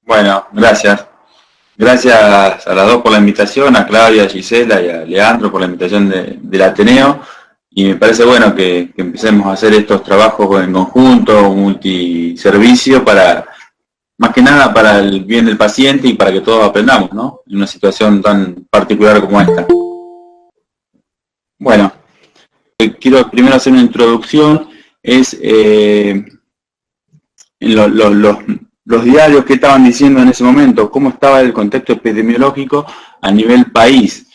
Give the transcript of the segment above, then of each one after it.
Bueno, gracias. Gracias a las dos por la invitación, a Claudia, a Gisela y a Leandro por la invitación del Ateneo. Y me parece bueno que empecemos a hacer estos trabajos en conjunto, multiservicio, más que nada para el bien del paciente y para que todos aprendamos, ¿no? En una situación tan particular como esta. Bueno, quiero primero hacer una introducción, es los diarios que estaban diciendo en ese momento, cómo estaba el contexto epidemiológico a nivel país.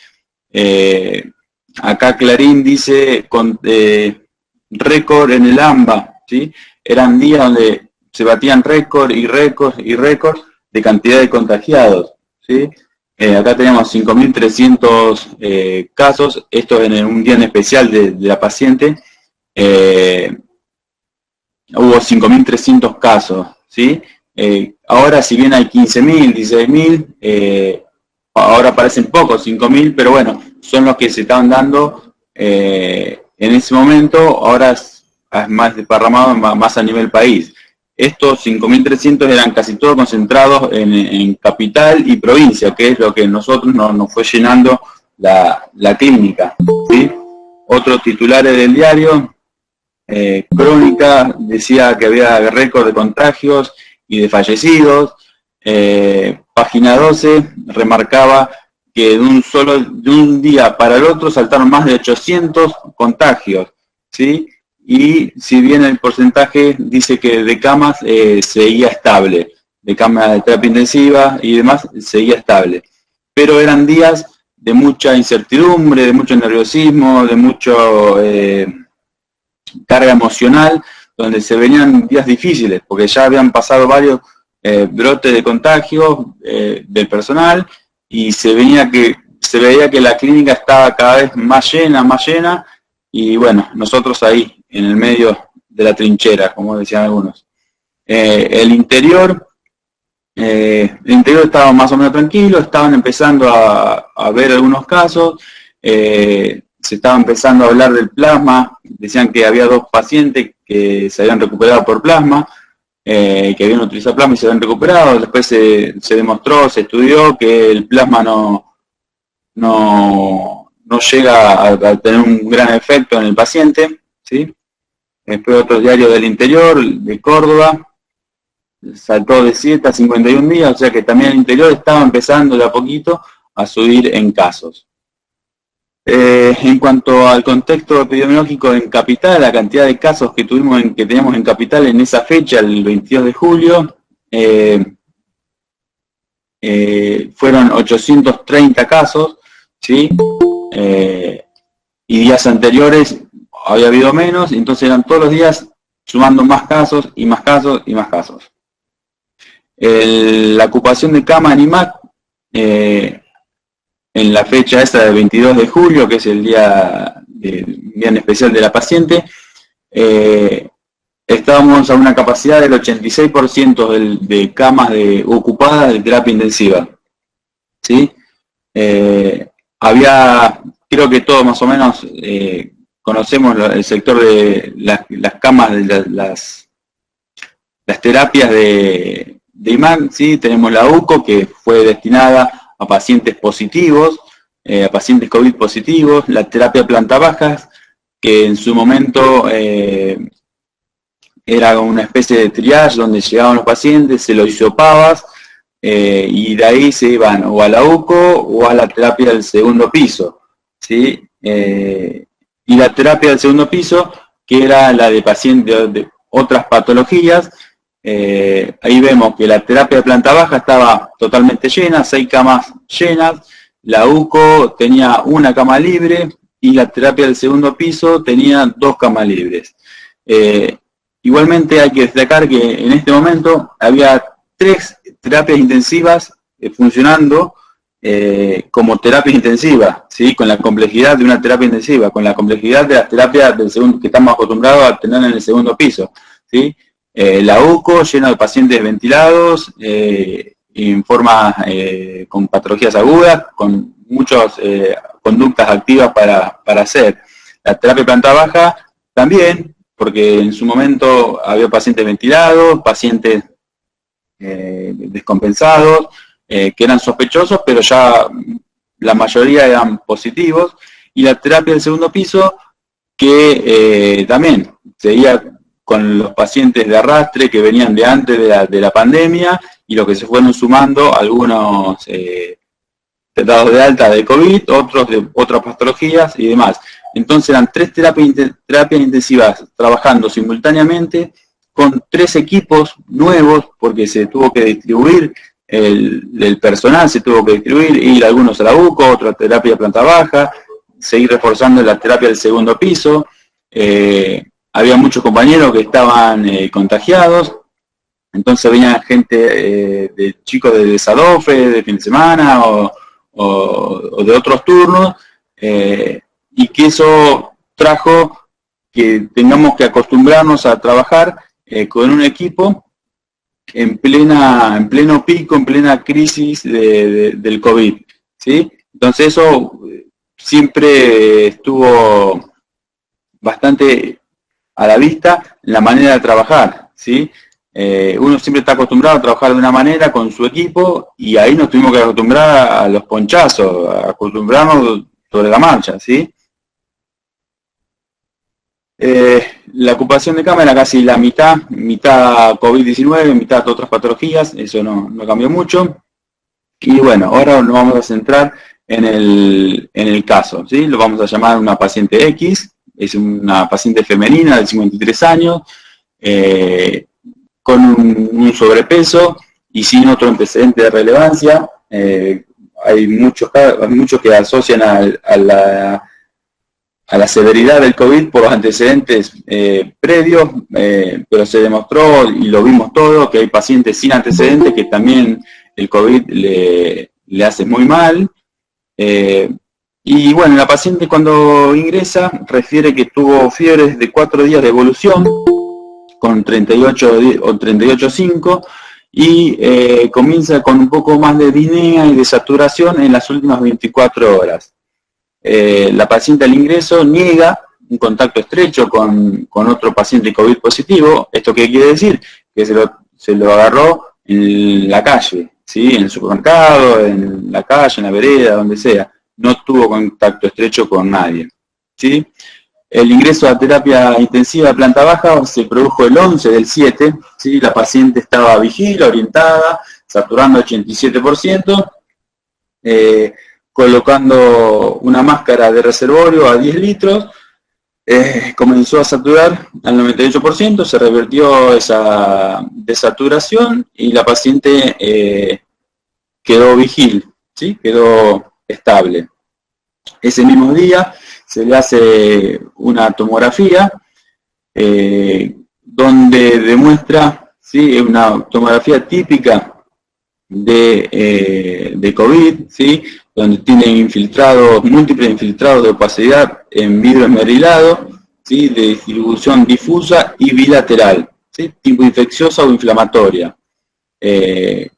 Acá Clarín dice récord en el AMBA, ¿sí? Eran días donde se batían récord y récord y récord de cantidad de contagiados, ¿sí? Acá tenemos 5.300 casos, esto en un día en especial de la paciente. Hubo 5.300 casos, ¿sí? Ahora, si bien hay 15.000, 16.000, ahora parecen pocos, 5.000, pero bueno, son los que se estaban dando en ese momento. Ahora es más desparramado, más a nivel país. Estos 5.300 eran casi todos concentrados en capital y provincia, que es lo que nosotros nos fue llenando la clínica, ¿sí? Otros titulares del diario, Crónica decía que había récord de contagios y de fallecidos. Página 12 remarcaba que de un día para el otro saltaron más de 800 contagios, ¿sí? Y si bien el porcentaje dice que de camas seguía estable, de camas de terapia intensiva y demás seguía estable, pero eran días de mucha incertidumbre, de mucho nerviosismo, de mucho carga emocional, donde se venían días difíciles, porque ya habían pasado varios brotes de contagio del personal, y se veía que la clínica estaba cada vez más llena, y bueno, nosotros ahí, en el medio de la trinchera, como decían algunos. El interior estaba más o menos tranquilo, estaban empezando a ver algunos casos, se estaba empezando a hablar del plasma, decían que había 2 pacientes que se habían recuperado por plasma, que habían utilizado plasma y se habían recuperado. Después se demostró, se estudió que el plasma no llega a tener un gran efecto en el paciente, ¿sí? Después otros diarios del interior, de Córdoba, saltó de 7 a 51 días, o sea que también el interior estaba empezando de a poquito a subir en casos. En cuanto al contexto epidemiológico en Capital, la cantidad de casos que teníamos en Capital en esa fecha, el 22 de julio, fueron 830 casos, ¿sí? Y días anteriores había habido menos, entonces eran todos los días sumando más casos y más casos y más casos. La ocupación de cama en IMAC, en la fecha esta del 22 de julio, que es el día en especial de la paciente, estábamos a una capacidad del 86% de camas ocupadas de terapia intensiva, ¿sí? Creo que todos más o menos conocemos el sector de las camas de las terapias de IMAC, ¿sí? Tenemos la UCO, que fue destinada a pacientes positivos, a pacientes COVID positivos, la terapia planta bajas, que en su momento era una especie de triage donde llegaban los pacientes, se los hisopabas, y de ahí se iban o a la UCO o a la terapia del segundo piso, ¿sí? Y la terapia del segundo piso, que era la de pacientes de otras patologías, ahí vemos que la terapia de planta baja estaba totalmente llena, 6 camas llenas, la UCO tenía 1 cama libre y la terapia del segundo piso tenía 2 camas libres. Igualmente hay que destacar que en este momento había 3 terapias intensivas funcionando como terapias intensivas, ¿sí? Con la complejidad de una terapia intensiva, con la complejidad de las terapias del segundo, que estamos acostumbrados a tener en el segundo piso, ¿sí? La UCO llena de pacientes ventilados, en forma con patologías agudas, con muchas conductas activas para hacer. La terapia de planta baja también, porque en su momento había pacientes ventilados, pacientes descompensados, que eran sospechosos, pero ya la mayoría eran positivos, y la terapia del segundo piso, que también seguía con los pacientes de arrastre que venían de antes de la pandemia, y lo que se fueron sumando algunos dados de alta de COVID, otros de otras patologías y demás. Entonces eran 3 terapias intensivas trabajando simultáneamente con 3 equipos nuevos, porque se tuvo que distribuir el personal, se tuvo que distribuir, ir algunos a la UCO, otra terapia de planta baja, seguir reforzando la terapia del segundo piso. Había muchos compañeros que estaban contagiados, entonces venía gente de chicos de Sadofe, de fin de semana, o de otros turnos, y que eso trajo que tengamos que acostumbrarnos a trabajar con un equipo en pleno pico, en plena crisis del COVID, ¿sí? Entonces eso siempre estuvo bastante a la vista en la manera de trabajar, ¿sí? Uno siempre está acostumbrado a trabajar de una manera con su equipo, y ahí nos tuvimos que acostumbrar a los ponchazos, a acostumbrarnos sobre la marcha, ¿sí? La ocupación de cama era casi la mitad COVID-19, mitad otras patologías, eso no cambió mucho. Y bueno, ahora nos vamos a centrar en el caso, ¿sí? Lo vamos a llamar una paciente X, es una paciente femenina de 53 años, con un sobrepeso y sin otro antecedente de relevancia. Hay muchos que asocian a la severidad del COVID por los antecedentes previos, pero se demostró, y lo vimos todo, que hay pacientes sin antecedentes que también el COVID le hace muy mal. Y bueno, la paciente cuando ingresa refiere que tuvo fiebres de 4 días de evolución, con 38 o 38,5, y comienza con un poco más de disnea y de saturación en las últimas 24 horas. La paciente al ingreso niega un contacto estrecho con otro paciente COVID positivo. ¿Esto qué quiere decir? Que se lo agarró en la calle, ¿sí? En el supermercado, en la calle, en la vereda, donde sea. No tuvo contacto estrecho con nadie, ¿sí? El ingreso a terapia intensiva de planta baja se produjo el 11/7, ¿sí? La paciente estaba vigil, orientada, saturando 87%, colocando una máscara de reservorio a 10 litros, comenzó a saturar al 98%, se revirtió esa desaturación y la paciente quedó vigil, ¿sí? Quedó estable. Ese mismo día se le hace una tomografía donde demuestra, ¿sí? Una tomografía típica de COVID, ¿sí? Donde tiene múltiples infiltrados de opacidad en vidrio esmerilado, ¿sí? De distribución difusa y bilateral, ¿sí? Tipo infecciosa o inflamatoria,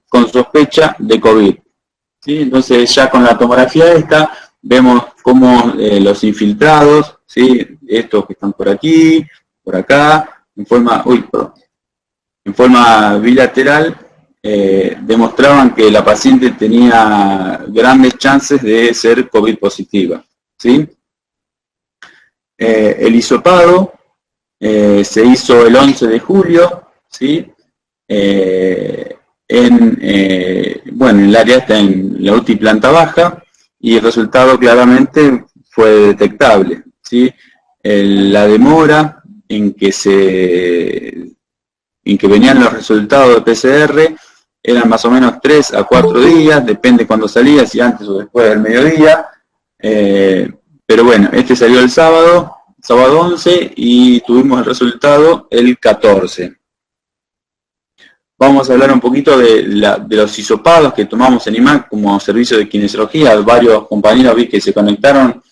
con sospecha de COVID, ¿sí? Entonces ya con la tomografía esta vemos cómo los infiltrados, ¿sí? Estos que están por aquí, por acá, en forma bilateral, demostraban que la paciente tenía grandes chances de ser COVID positiva, ¿sí? El hisopado se hizo el 11 de julio, ¿sí? Bueno, el área está en la UTI planta baja, y el resultado claramente fue detectable, ¿sí? La demora en que venían los resultados de PCR eran más o menos 3 a 4 días, depende cuando salía, si antes o después del mediodía, pero bueno, este salió el sábado 11, y tuvimos el resultado el 14. Vamos a hablar un poquito de los hisopados que tomamos en IMAC como servicio de kinesiología. Varios compañeros vi que se conectaron,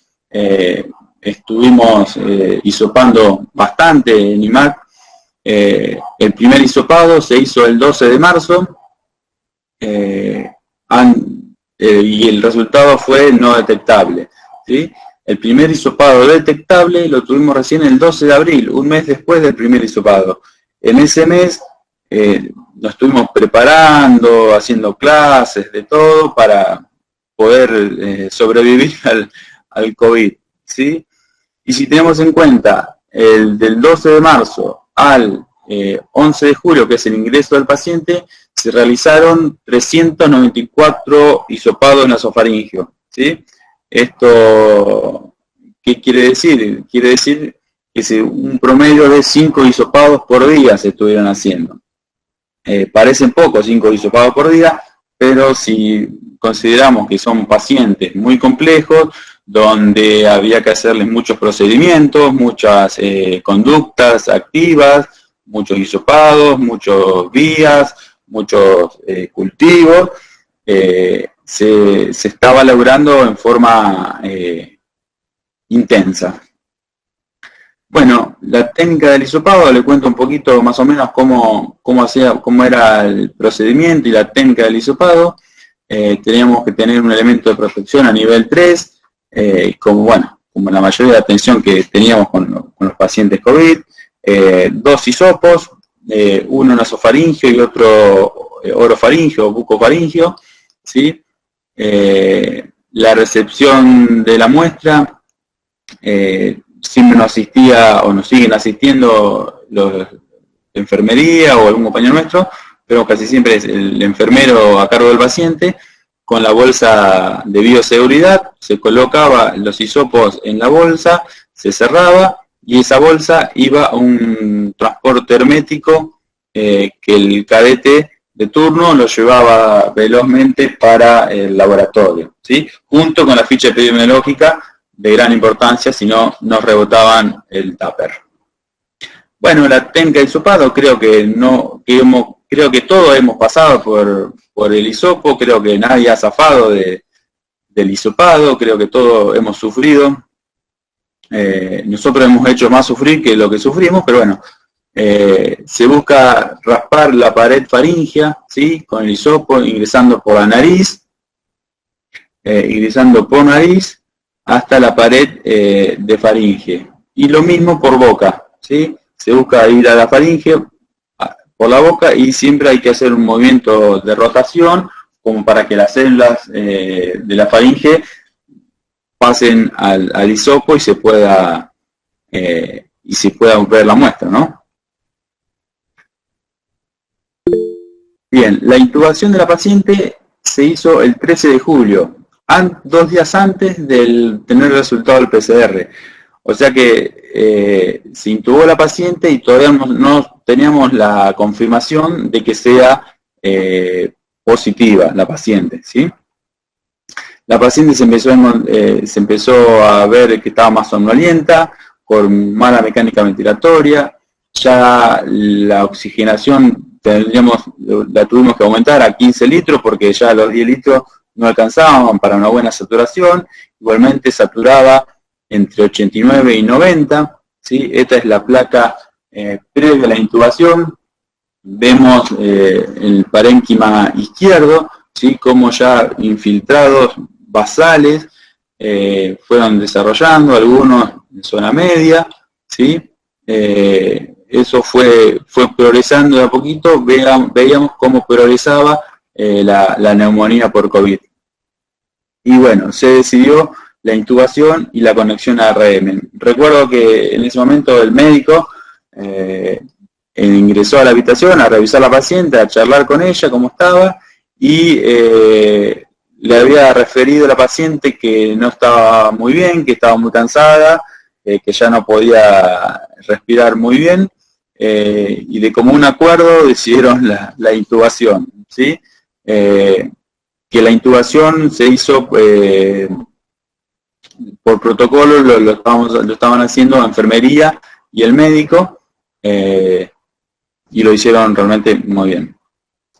estuvimos hisopando bastante en IMAC. El primer hisopado se hizo el 12 de marzo, y el resultado fue no detectable, ¿sí? El primer hisopado detectable lo tuvimos recién el 12 de abril, un mes después del primer hisopado. En ese mes nos estuvimos preparando, haciendo clases, de todo, para poder sobrevivir al COVID, ¿sí? Y si tenemos en cuenta el del 12 de marzo al 11 de julio, que es el ingreso del paciente, se realizaron 394 hisopados nasofaringio, ¿sí? Esto, ¿qué quiere decir? Quiere decir que un promedio de 5 hisopados por día se estuvieron haciendo. Parecen pocos 5 hisopados por día, pero si consideramos que son pacientes muy complejos, donde había que hacerles muchos procedimientos, muchas conductas activas, muchos hisopados, muchos vías, muchos cultivos, se estaba laburando en forma intensa. Bueno, la técnica del hisopado, le cuento un poquito más o menos cómo era el procedimiento y la técnica del hisopado. Teníamos que tener un elemento de protección a nivel 3, como la mayoría de atención que teníamos con los pacientes COVID, 2 hisopos, uno nasofaringio y otro orofaringio o bucofaringio, ¿sí? La recepción de la muestra, siempre nos asistía o nos siguen asistiendo la enfermería o algún compañero nuestro, pero casi siempre es el enfermero a cargo del paciente, con la bolsa de bioseguridad, se colocaba los hisopos en la bolsa, se cerraba y esa bolsa iba a un transporte hermético que el cadete de turno lo llevaba velozmente para el laboratorio, ¿sí? Junto con la ficha epidemiológica de gran importancia, si no nos rebotaban el tupper. Bueno, la técnica de hisopado, creo que todos hemos pasado por el hisopo, creo que nadie ha zafado del hisopado, creo que todos hemos sufrido. Nosotros hemos hecho más sufrir que lo que sufrimos, pero bueno, se busca raspar la pared faríngea, ¿sí? Con el hisopo, ingresando por la nariz, hasta la pared de faringe. Y lo mismo por boca, ¿sí? Se busca ir a la faringe por la boca y siempre hay que hacer un movimiento de rotación como para que las células de la faringe pasen al hisopo y se pueda ver la muestra, ¿no? Bien, la intubación de la paciente se hizo el 13 de julio, 2 días antes de tener el resultado del PCR. O sea que se intubó la paciente y todavía no teníamos la confirmación de que sea positiva la paciente, ¿sí? La paciente se empezó a ver que estaba más somnolienta, con mala mecánica ventilatoria, ya la oxigenación la tuvimos que aumentar a 15 litros porque ya los 10 litros no alcanzaban para una buena saturación, igualmente saturaba entre 89 y 90, ¿sí? Esta es la placa previa a la intubación, vemos el parénquima izquierdo, ¿sí? Como ya infiltrados basales fueron desarrollando, algunos en zona media, ¿sí? Eso fue progresando de a poquito, veíamos cómo progresaba la neumonía por COVID. Y bueno, se decidió la intubación y la conexión a ARM. Recuerdo que en ese momento el médico ingresó a la habitación a revisar a la paciente, a charlar con ella, cómo estaba, y le había referido a la paciente que no estaba muy bien, que estaba muy cansada, que ya no podía respirar muy bien, y de común acuerdo decidieron la intubación, ¿sí? Que la intubación se hizo por protocolo, lo estaban haciendo la enfermería y el médico, y lo hicieron realmente muy bien.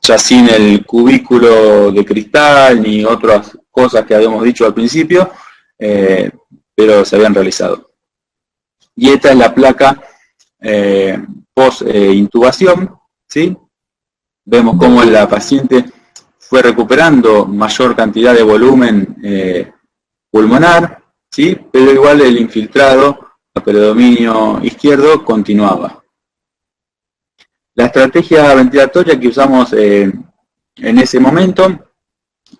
Ya sin el cubículo de cristal ni otras cosas que habíamos dicho al principio, pero se habían realizado. Y esta es la placa post-intubación, ¿sí? Vemos cómo la paciente fue recuperando mayor cantidad de volumen pulmonar, ¿sí? Pero igual el infiltrado a predominio izquierdo continuaba. La estrategia ventilatoria que usamos en ese momento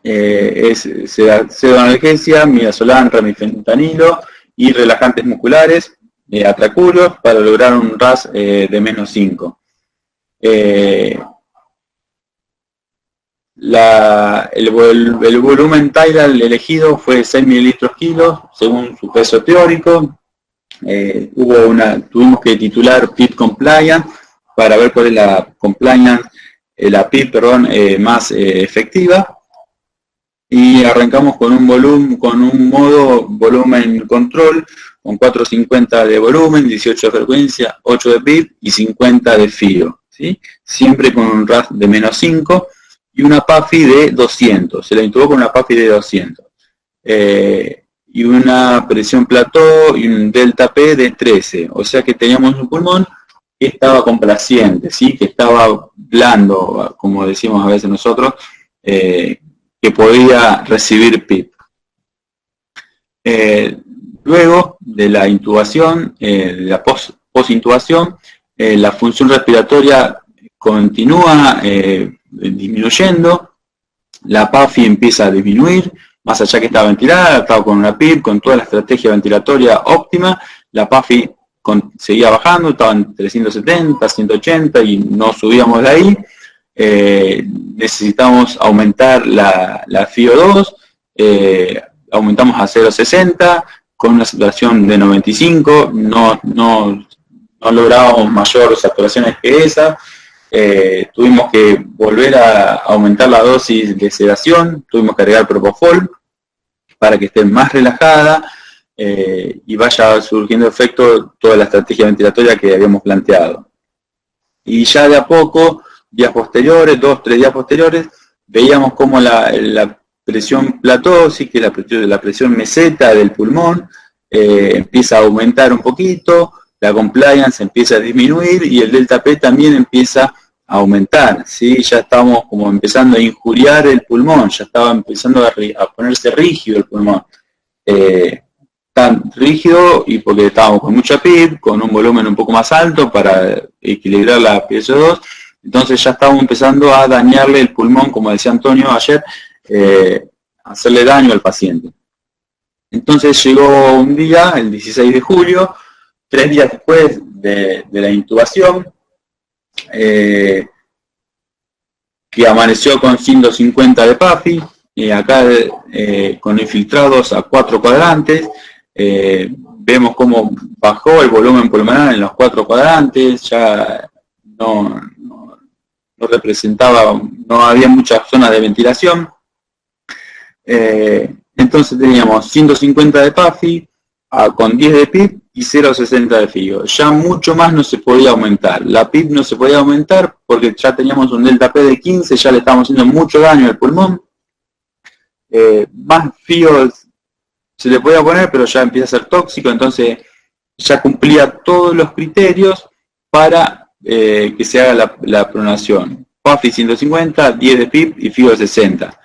es pseudoanalgesia, midazolam, remifentanilo y relajantes musculares, atracurios, para lograr un RAS de -5. El volumen Tyral elegido fue 6 mililitros kilos, según su peso teórico. Tuvimos que titular PIP Compliant para ver cuál es la compliance, la PIP, más efectiva. Y arrancamos con un modo volumen control, con 450 de volumen, 18 de frecuencia, 8 de PIP y 50 de FIO, ¿sí? Siempre con un RAS de -5 y una PAFI de 200. Se la intubó con una PAFI de 200. Y una presión plató y un delta P de 13. O sea que teníamos un pulmón que estaba complaciente, ¿sí? Que estaba blando, como decimos a veces nosotros, que podía recibir PIP. Luego de la intubación, de la post-intubación, la función respiratoria continúa disminuyendo, la PAFI empieza a disminuir, más allá que estaba ventilada, estaba con una PIP, con toda la estrategia ventilatoria óptima, la PAFI seguía bajando, estaba en 370, 180 y no subíamos de ahí. Necesitamos aumentar la FiO2, aumentamos a 0,60 con una saturación de 95, no lográbamos mayor saturaciones que esa. Tuvimos que volver a aumentar la dosis de sedación, tuvimos que agregar propofol para que esté más relajada y vaya surgiendo efecto toda la estrategia ventilatoria que habíamos planteado. Y ya de a poco, días posteriores, 2-3 días posteriores, veíamos como la presión plató, sí, que la presión meseta del pulmón empieza a aumentar un poquito, la compliance empieza a disminuir y el delta P también empieza a aumentar, ¿sí? Ya estábamos como empezando a injuriar el pulmón, ya estaba empezando a ponerse rígido el pulmón. Tan rígido y porque estábamos con mucha PIP, con un volumen un poco más alto para equilibrar la PSO2, entonces ya estábamos empezando a dañarle el pulmón, como decía Antonio ayer, hacerle daño al paciente. Entonces llegó un día, el 16 de julio, 3 días después de la intubación, que amaneció con 150 de PAFI, acá con infiltrados a 4 cuadrantes, vemos cómo bajó el volumen pulmonar en los 4 cuadrantes, ya no representaba, no había muchas zonas de ventilación. Entonces teníamos 150 de PAFI, con 10 de PIP y 0,60 de FiO. Ya mucho más no se podía aumentar. La PIP no se podía aumentar porque ya teníamos un delta P de 15, ya le estábamos haciendo mucho daño al pulmón. Más FiO se le podía poner, pero ya empieza a ser tóxico, entonces ya cumplía todos los criterios para que se haga la pronación. PAFI 150, 10 de PIP y FiO 60.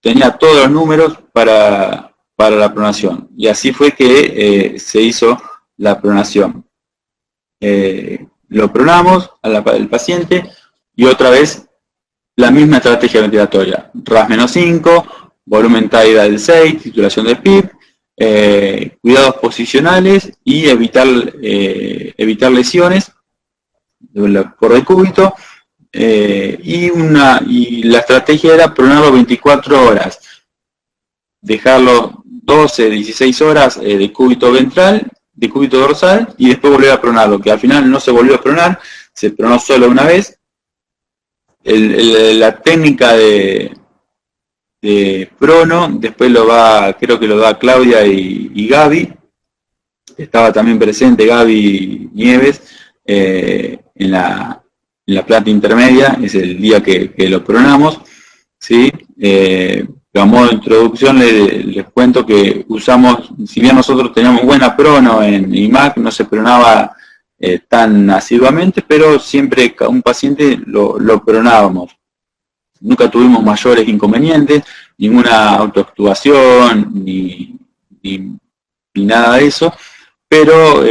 Tenía todos los números para la pronación. Y así fue que se hizo la pronación. Lo pronamos al paciente y otra vez la misma estrategia ventilatoria. RAS -5, volumen Tyral del 6, titulación del PIP, cuidados posicionales y evitar lesiones por decúbito. Y la estrategia era pronarlo 24 horas, dejarlo 12, 16 horas de cúbito ventral, de cúbito dorsal y después volver a pronarlo, que al final no se volvió a pronar, se pronó solo una vez. La técnica de prono, después creo que lo da Claudia y Gaby, estaba también presente Gaby Nieves en la planta intermedia, es el día que lo pronamos, ¿sí? A modo de introducción les cuento que usamos, si bien nosotros teníamos buena prono en IMAC, no se pronaba tan asiduamente, pero siempre un paciente lo pronábamos. Nunca tuvimos mayores inconvenientes, ninguna autoextubación, ni nada de eso, pero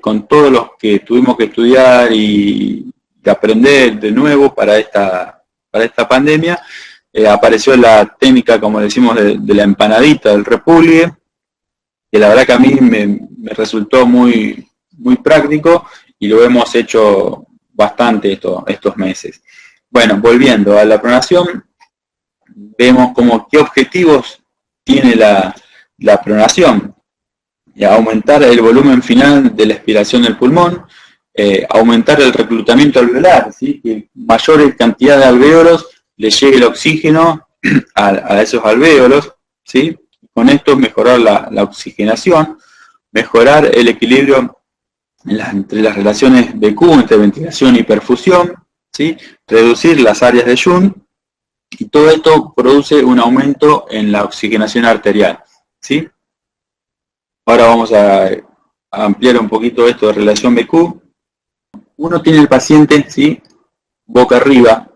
con todos los que tuvimos que estudiar y aprender de nuevo para esta pandemia, apareció la técnica, como decimos, de la empanadita, del repulgue, que la verdad que a mí me resultó muy, muy práctico y lo hemos hecho bastante estos meses. Bueno, volviendo a la pronación, vemos como qué objetivos tiene la pronación. Aumentar el volumen final de la expiración del pulmón, aumentar el reclutamiento alveolar, ¿sí? Que mayor cantidad de alvéolos le llegue el oxígeno a esos alvéolos, ¿sí? Con esto mejorar la oxigenación, mejorar el equilibrio entre las relaciones BQ, entre ventilación y perfusión, ¿sí? Reducir las áreas de Jun, y todo esto produce un aumento en la oxigenación arterial, ¿sí? Ahora vamos a ampliar un poquito esto de relación BQ. Uno tiene el paciente, ¿sí? Boca arriba.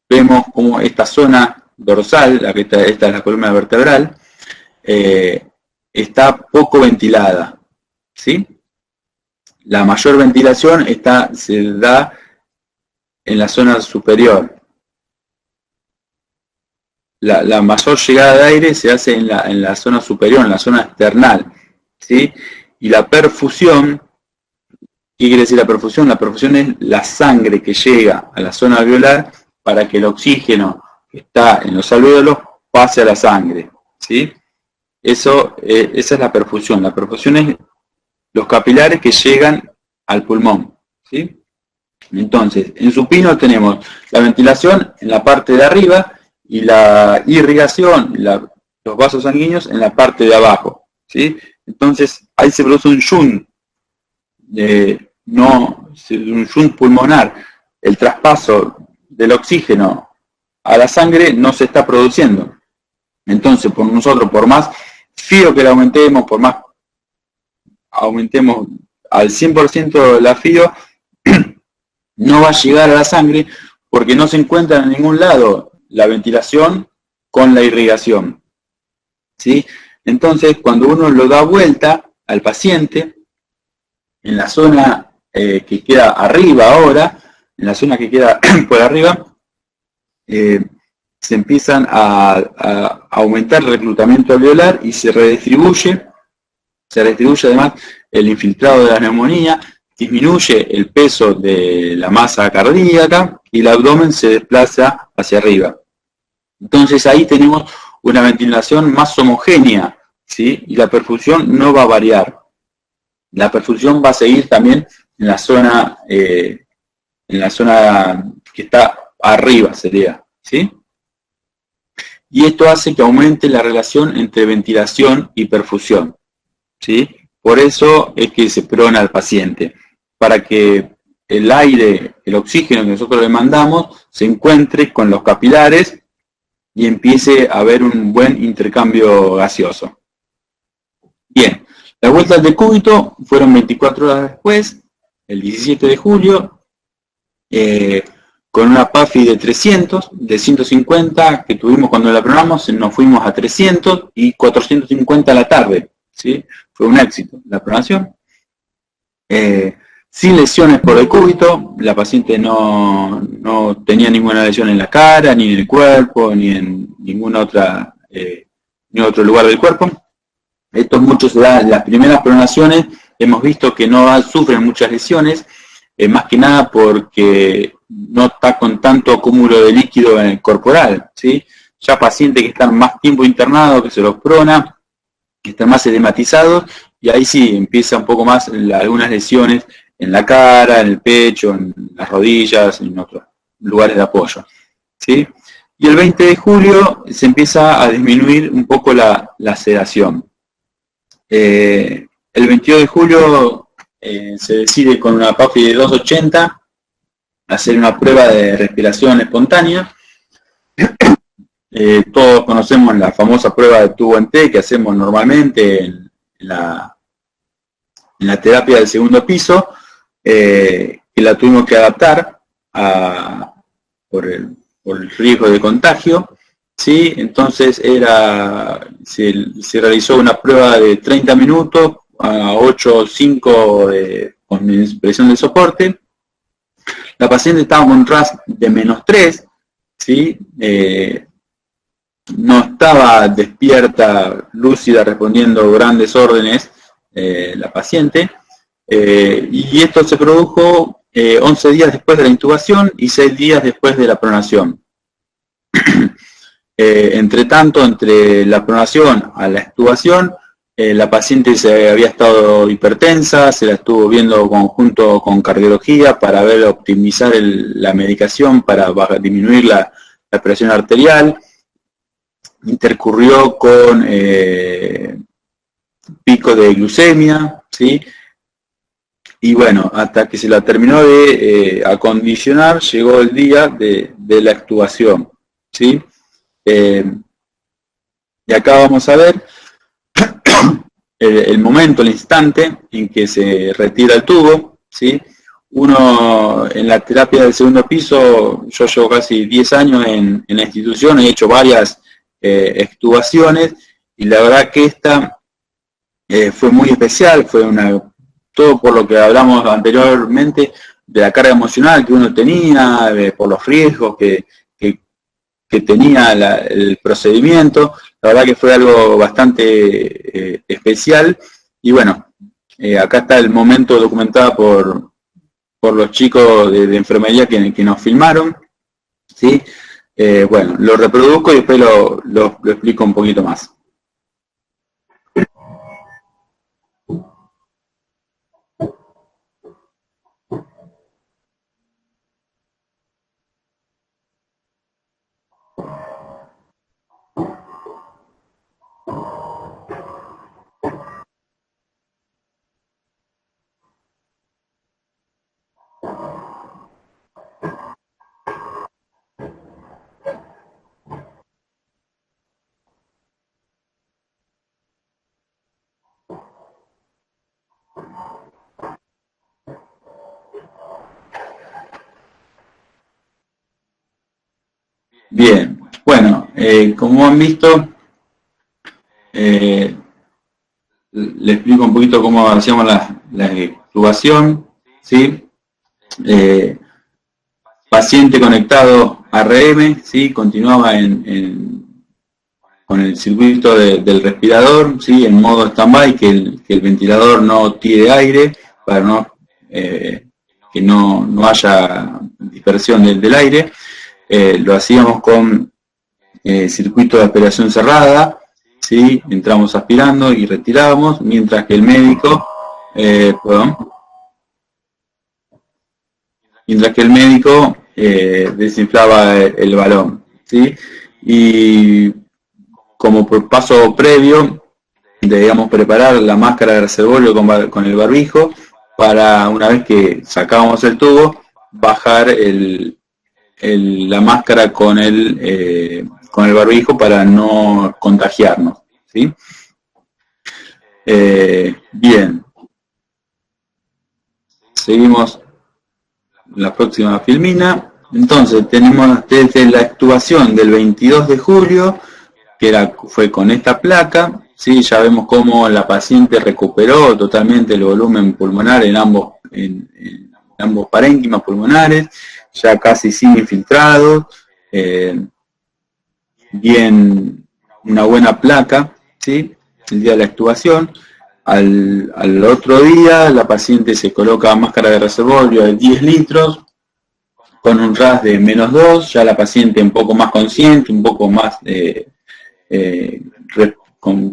Vemos como esta zona dorsal, esta es la columna vertebral, está poco ventilada, ¿sí? La mayor ventilación se da en la zona superior. La mayor llegada de aire se hace en la zona superior, en la zona external, ¿sí? Y la perfusión, ¿qué quiere decir la perfusión? La perfusión es la sangre que llega a la zona alveolar para que el oxígeno que está en los alvéolos pase a la sangre, ¿sí? Esa es la perfusión. La perfusión es los capilares que llegan al pulmón, ¿sí? Entonces, en supino tenemos la ventilación en la parte de arriba y la irrigación, los vasos sanguíneos en la parte de abajo, ¿sí? Entonces, ahí se produce un shunt, un shunt pulmonar. El traspaso del oxígeno a la sangre no se está produciendo. Entonces, nosotros, por más fío que le aumentemos, por más aumentemos al 100% la fío, no va a llegar a la sangre porque no se encuentra en ningún lado la ventilación con la irrigación, ¿sí? Entonces, cuando uno lo da vuelta al paciente, en la zona que queda arriba ahora, en la zona que queda por arriba, se empiezan a aumentar el reclutamiento alveolar y se redistribuye además el infiltrado de la neumonía, disminuye el peso de la masa cardíaca y el abdomen se desplaza hacia arriba. Entonces ahí tenemos una ventilación más homogénea, ¿sí? Y la perfusión no va a variar. La perfusión va a seguir también en la zona que está arriba, sería, ¿sí? Y esto hace que aumente la relación entre ventilación y perfusión, ¿sí? Por eso es que se prona al paciente, para que el aire, el oxígeno que nosotros le mandamos, se encuentre con los capilares y empiece a haber un buen intercambio gaseoso. Bien, las vueltas de cúbito fueron 24 horas después, el 17 de julio, con una PAFI de 300, de 150 que tuvimos cuando la pronamos, nos fuimos a 300 y 450 a la tarde, ¿sí? Fue un éxito la pronación. Sin lesiones por el cúbito, la paciente no tenía ninguna lesión en la cara, ni en el cuerpo, ni en ninguna otra, ni otro lugar del cuerpo. Estos muchos se dan, las primeras pronaciones hemos visto que no sufren muchas lesiones, más que nada porque no está con tanto acúmulo de líquido en el corporal, ¿sí? Ya pacientes que están más tiempo internados, que se los prona, que están más edematizados, y ahí sí empieza un poco más algunas lesiones en la cara, en el pecho, en las rodillas, en otros lugares de apoyo, ¿sí? Y el 20 de julio se empieza a disminuir un poco la sedación. El 22 de julio se decide con una PAFI de 280 hacer una prueba de respiración espontánea. Todos conocemos la famosa prueba de tubo en T que hacemos normalmente en la terapia del segundo piso, que la tuvimos que adaptar por el riesgo de contagio, ¿sí? Entonces se realizó una prueba de 30 minutos a 8.5 con presión de soporte. La paciente estaba con RAS de -3, ¿sí? No estaba despierta, lúcida, respondiendo grandes órdenes la paciente, y esto se produjo 11 días después de la intubación y 6 días después de la pronación. Entre tanto, entre la pronación a la extubación, la paciente se había estado hipertensa, se la estuvo viendo conjunto con cardiología para ver, optimizar la medicación para disminuir la presión arterial. Intercurrió con pico de glucemia, ¿sí? Y bueno, hasta que se la terminó de acondicionar, llegó el día de la extubación, ¿sí? Y acá vamos a ver el momento, el instante en que se retira el tubo, ¿sí? Uno en la terapia del segundo piso, yo llevo casi 10 años en la institución, he hecho varias extubaciones, y la verdad que esta fue muy especial, fue todo por lo que hablamos anteriormente, de la carga emocional que uno tenía, por los riesgos que tenía el procedimiento. La verdad que fue algo bastante especial, y bueno, acá está el momento documentado por los chicos de enfermería que nos filmaron, ¿sí? Bueno, lo reproduzco y después lo explico un poquito más. Bien, bueno, como han visto, le explico un poquito cómo hacíamos la extubación, ¿sí? Paciente conectado a RM, ¿sí? Continuaba con el circuito del respirador, ¿sí? En modo stand-by, que el ventilador no tire aire, para que no haya dispersión del aire. Lo hacíamos con circuito de aspiración cerrada, ¿sí? Entramos aspirando y retirábamos, mientras que el médico, desinflaba el balón, ¿sí? Y como por paso previo, debíamos preparar la máscara de reservorio con el barbijo, para, una vez que sacábamos el tubo, bajar la máscara con el barbijo para no contagiarnos, ¿sí? Bien. Seguimos la próxima filmina. Entonces tenemos desde la extubación del 22 de julio, que fue con esta placa, ¿sí? Ya vemos cómo la paciente recuperó totalmente el volumen pulmonar en ambos parénquimas pulmonares, ya casi sin infiltrados, bien, una buena placa, ¿sí? El día de la extubación. Al otro día la paciente se coloca máscara de reservorio de 10 litros con un RAS de -2, ya la paciente un poco más consciente, un poco más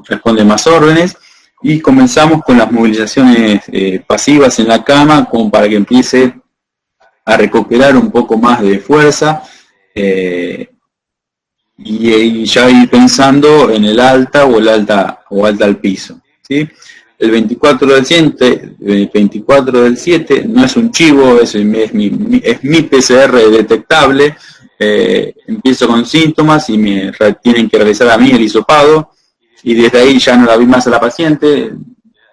responde más órdenes, y comenzamos con las movilizaciones pasivas en la cama, como para que empiece a recuperar un poco más de fuerza, y ya ir pensando en el alta o alta al piso, ¿sí? El 24 del 7 no es un chivo, es mi PCR detectable. Empiezo con síntomas y me tienen que realizar a mí el hisopado, y desde ahí ya no la vi más a la paciente.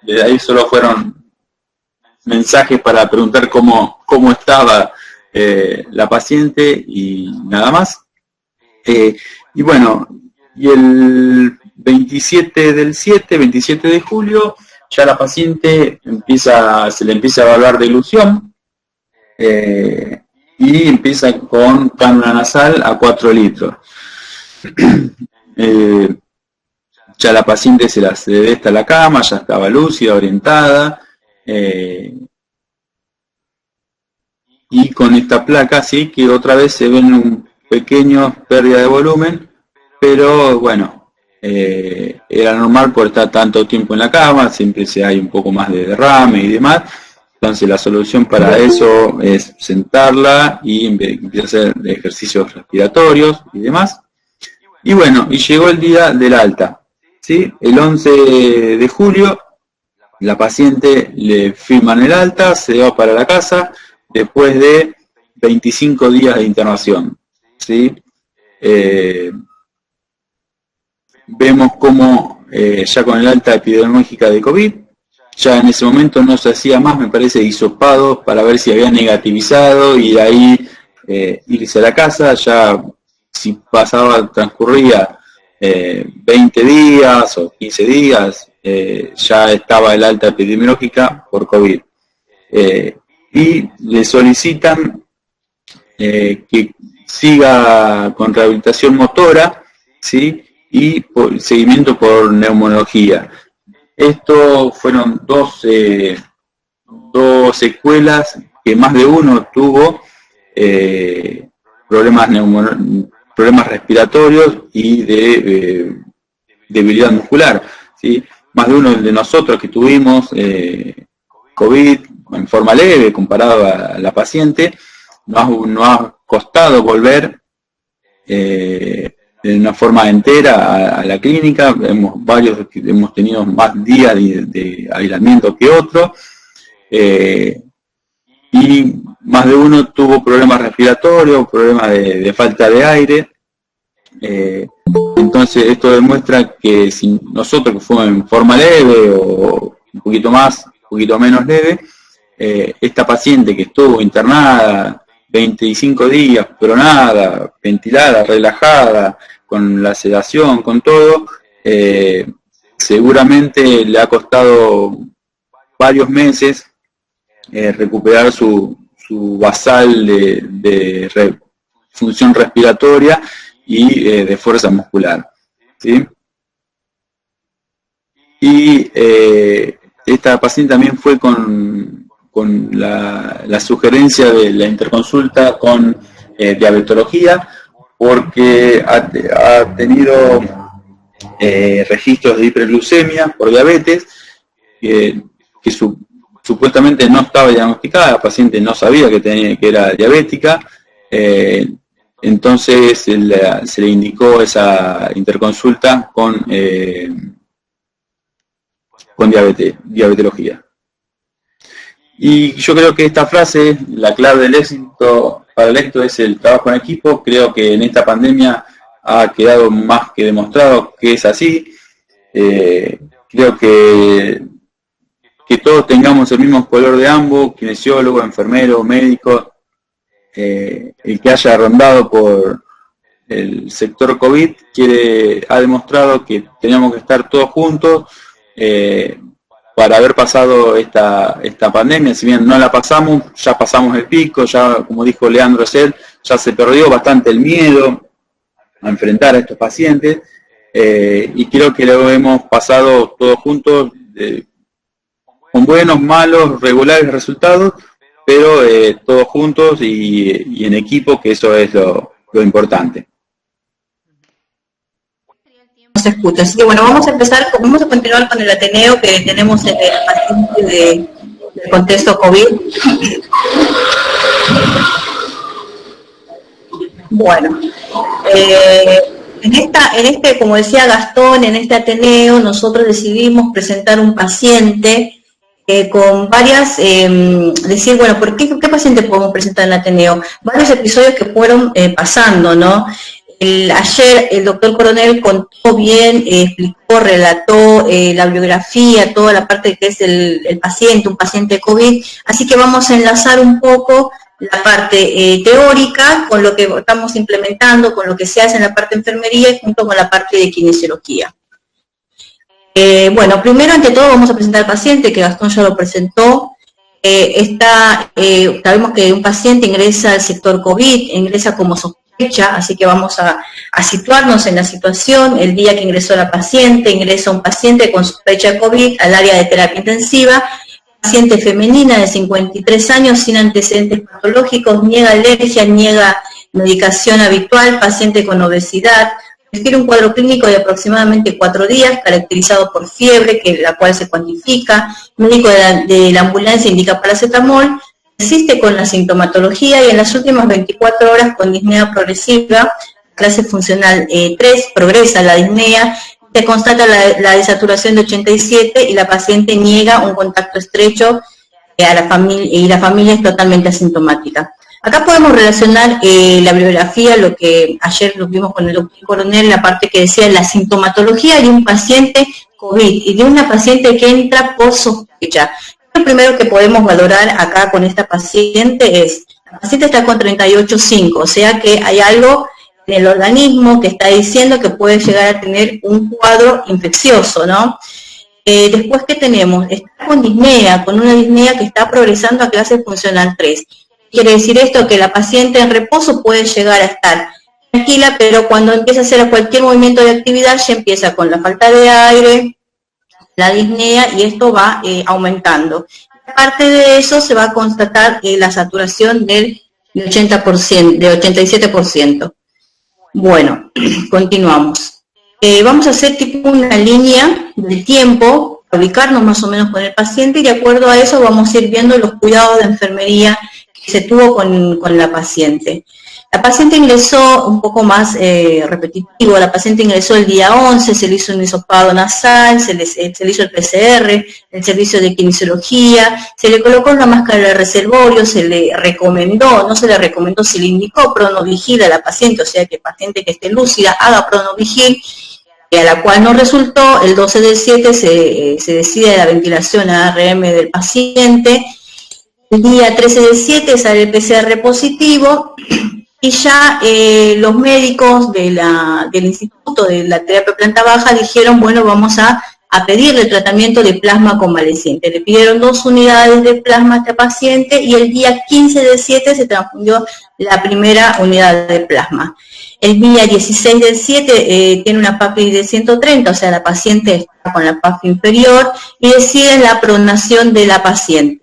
Desde ahí solo fueron mensajes para preguntar cómo estaba la paciente y nada más. Y bueno, y el 27 de julio, ya la paciente se le empieza a evaluar de ilusión, y empieza con cánula nasal a 4 litros. Ya la paciente se desta a la cama, ya estaba lúcida, orientada, y con esta placa sí que otra vez se ven un pequeño pérdida de volumen, pero bueno, era normal por estar tanto tiempo en la cama, siempre hay un poco más de derrame y demás. Entonces la solución para eso es sentarla y empezar a hacer ejercicios respiratorios y demás. Y bueno, y llegó el día del alta, ¿sí? El 11 de julio la paciente le firman el alta, se va para la casa después de 25 días de internación, ¿sí? Vemos cómo ya con el alta epidemiológica de COVID, ya en ese momento no se hacía más, me parece, hisopados para ver si había negativizado y de ahí irse a la casa. Ya si transcurría 20 días o 15 días, ya estaba el alta epidemiológica por COVID. Y le solicitan que siga con rehabilitación motora, ¿sí? Y seguimiento por neumonología. Esto fueron dos secuelas que más de uno tuvo problemas respiratorios y de debilidad muscular, ¿sí? Más de uno de nosotros que tuvimos COVID en forma leve comparado a la paciente, nos ha costado volver de una forma entera a la clínica. Hemos tenido más días de aislamiento que otros, y más de uno tuvo problemas respiratorios, problemas de falta de aire. Entonces esto demuestra que si nosotros que fuimos en forma leve o un poquito más, un poquito menos leve, esta paciente que estuvo internada 25 días, pero nada, ventilada, relajada, con la sedación, con todo, seguramente le ha costado varios meses recuperar su basal de función respiratoria y de fuerza muscular, ¿sí? Y esta paciente también fue con la sugerencia de la interconsulta con diabetología, porque ha tenido registros de hiperglucemia por diabetes, que supuestamente no estaba diagnosticada, la paciente no sabía que era diabética, entonces se le indicó esa interconsulta con diabetología. Y yo creo que esta frase, la clave del éxito para el éxito es el trabajo en equipo. Creo que en esta pandemia ha quedado más que demostrado que es así. Creo que todos tengamos el mismo color de ambos, kinesiólogo, enfermero, médico, el que haya rondado por el sector COVID ha demostrado que teníamos que estar todos juntos para haber pasado esta pandemia. Si bien no la pasamos, ya pasamos el pico, ya como dijo Leandro Essel, ya se perdió bastante el miedo a enfrentar a estos pacientes, y creo que lo hemos pasado todos juntos con buenos, malos, regulares resultados, pero todos juntos y en equipo, que eso es lo importante. Se escucha. Así que bueno, vamos a continuar con el Ateneo que tenemos en el paciente del contexto COVID. Bueno, como decía Gastón, en este Ateneo nosotros decidimos presentar un paciente con varias, decir, bueno, ¿qué paciente podemos presentar en el Ateneo? Varios episodios que fueron pasando, ¿no? Ayer el doctor Coronel contó bien, explicó, relató la bibliografía, toda la parte que es un paciente COVID, así que vamos a enlazar un poco la parte teórica con lo que estamos implementando, con lo que se hace en la parte de enfermería y junto con la parte de kinesiología. Bueno, primero ante todo vamos a presentar al paciente, que Gastón ya lo presentó. sabemos que un paciente ingresa al sector COVID, ingresa como sospecha, así que vamos a situarnos en la situación. El día que ingresó la paciente, ingresa un paciente con sospecha de COVID al área de terapia intensiva, paciente femenina de 53 años sin antecedentes patológicos, niega alergia, niega medicación habitual, paciente con obesidad, requiere un cuadro clínico de aproximadamente 4 días, caracterizado por fiebre, la cual se cuantifica, médico de la ambulancia indica paracetamol, persiste con la sintomatología y en las últimas 24 horas con disnea progresiva, clase funcional 3, progresa la disnea, se constata la desaturación de 87 y la paciente niega un contacto estrecho a la familia, y la familia es totalmente asintomática. Acá podemos relacionar la bibliografía, lo que ayer lo vimos con el doctor Coronel, la parte que decía la sintomatología de un paciente COVID y de una paciente que entra por sospecha. Lo primero que podemos valorar acá con esta paciente es, la paciente está con 38,5, o sea que hay algo en el organismo que está diciendo que puede llegar a tener un cuadro infeccioso, ¿no? Después, ¿qué tenemos? Está con disnea, con una disnea que está progresando a clase funcional 3. Quiere decir esto que la paciente en reposo puede llegar a estar tranquila, pero cuando empieza a hacer cualquier movimiento de actividad ya empieza con la falta de aire, la disnea, y esto va aumentando. Aparte de eso se va a constatar la saturación del 80%, del 87%. Bueno, continuamos. Vamos a hacer tipo una línea del tiempo, ubicarnos más o menos con el paciente, y de acuerdo a eso vamos a ir viendo los cuidados de enfermería que se tuvo con la paciente. La paciente ingresó un poco más repetitivo, la paciente ingresó el día 11, se le hizo un hisopado nasal, se le hizo el PCR, el servicio de kinesiología, se le colocó una máscara de reservorio, se le recomendó, no se le recomendó, se le indicó pronovigil a la paciente, o sea que paciente que esté lúcida haga pronovigil, a la cual no resultó. El 12 del 7 se decide la ventilación ARM del paciente. El día 13 del 7 sale el PCR positivo y ya los médicos del Instituto de la Terapia Planta Baja dijeron, bueno, vamos a pedirle tratamiento de plasma convaleciente. Le pidieron 2 unidades de plasma a esta paciente y el día 15 del 7 se transfundió la primera unidad de plasma. El día 16 del 7 tiene una PAFI de 130, o sea, la paciente está con la PAFI inferior y deciden la pronación de la paciente.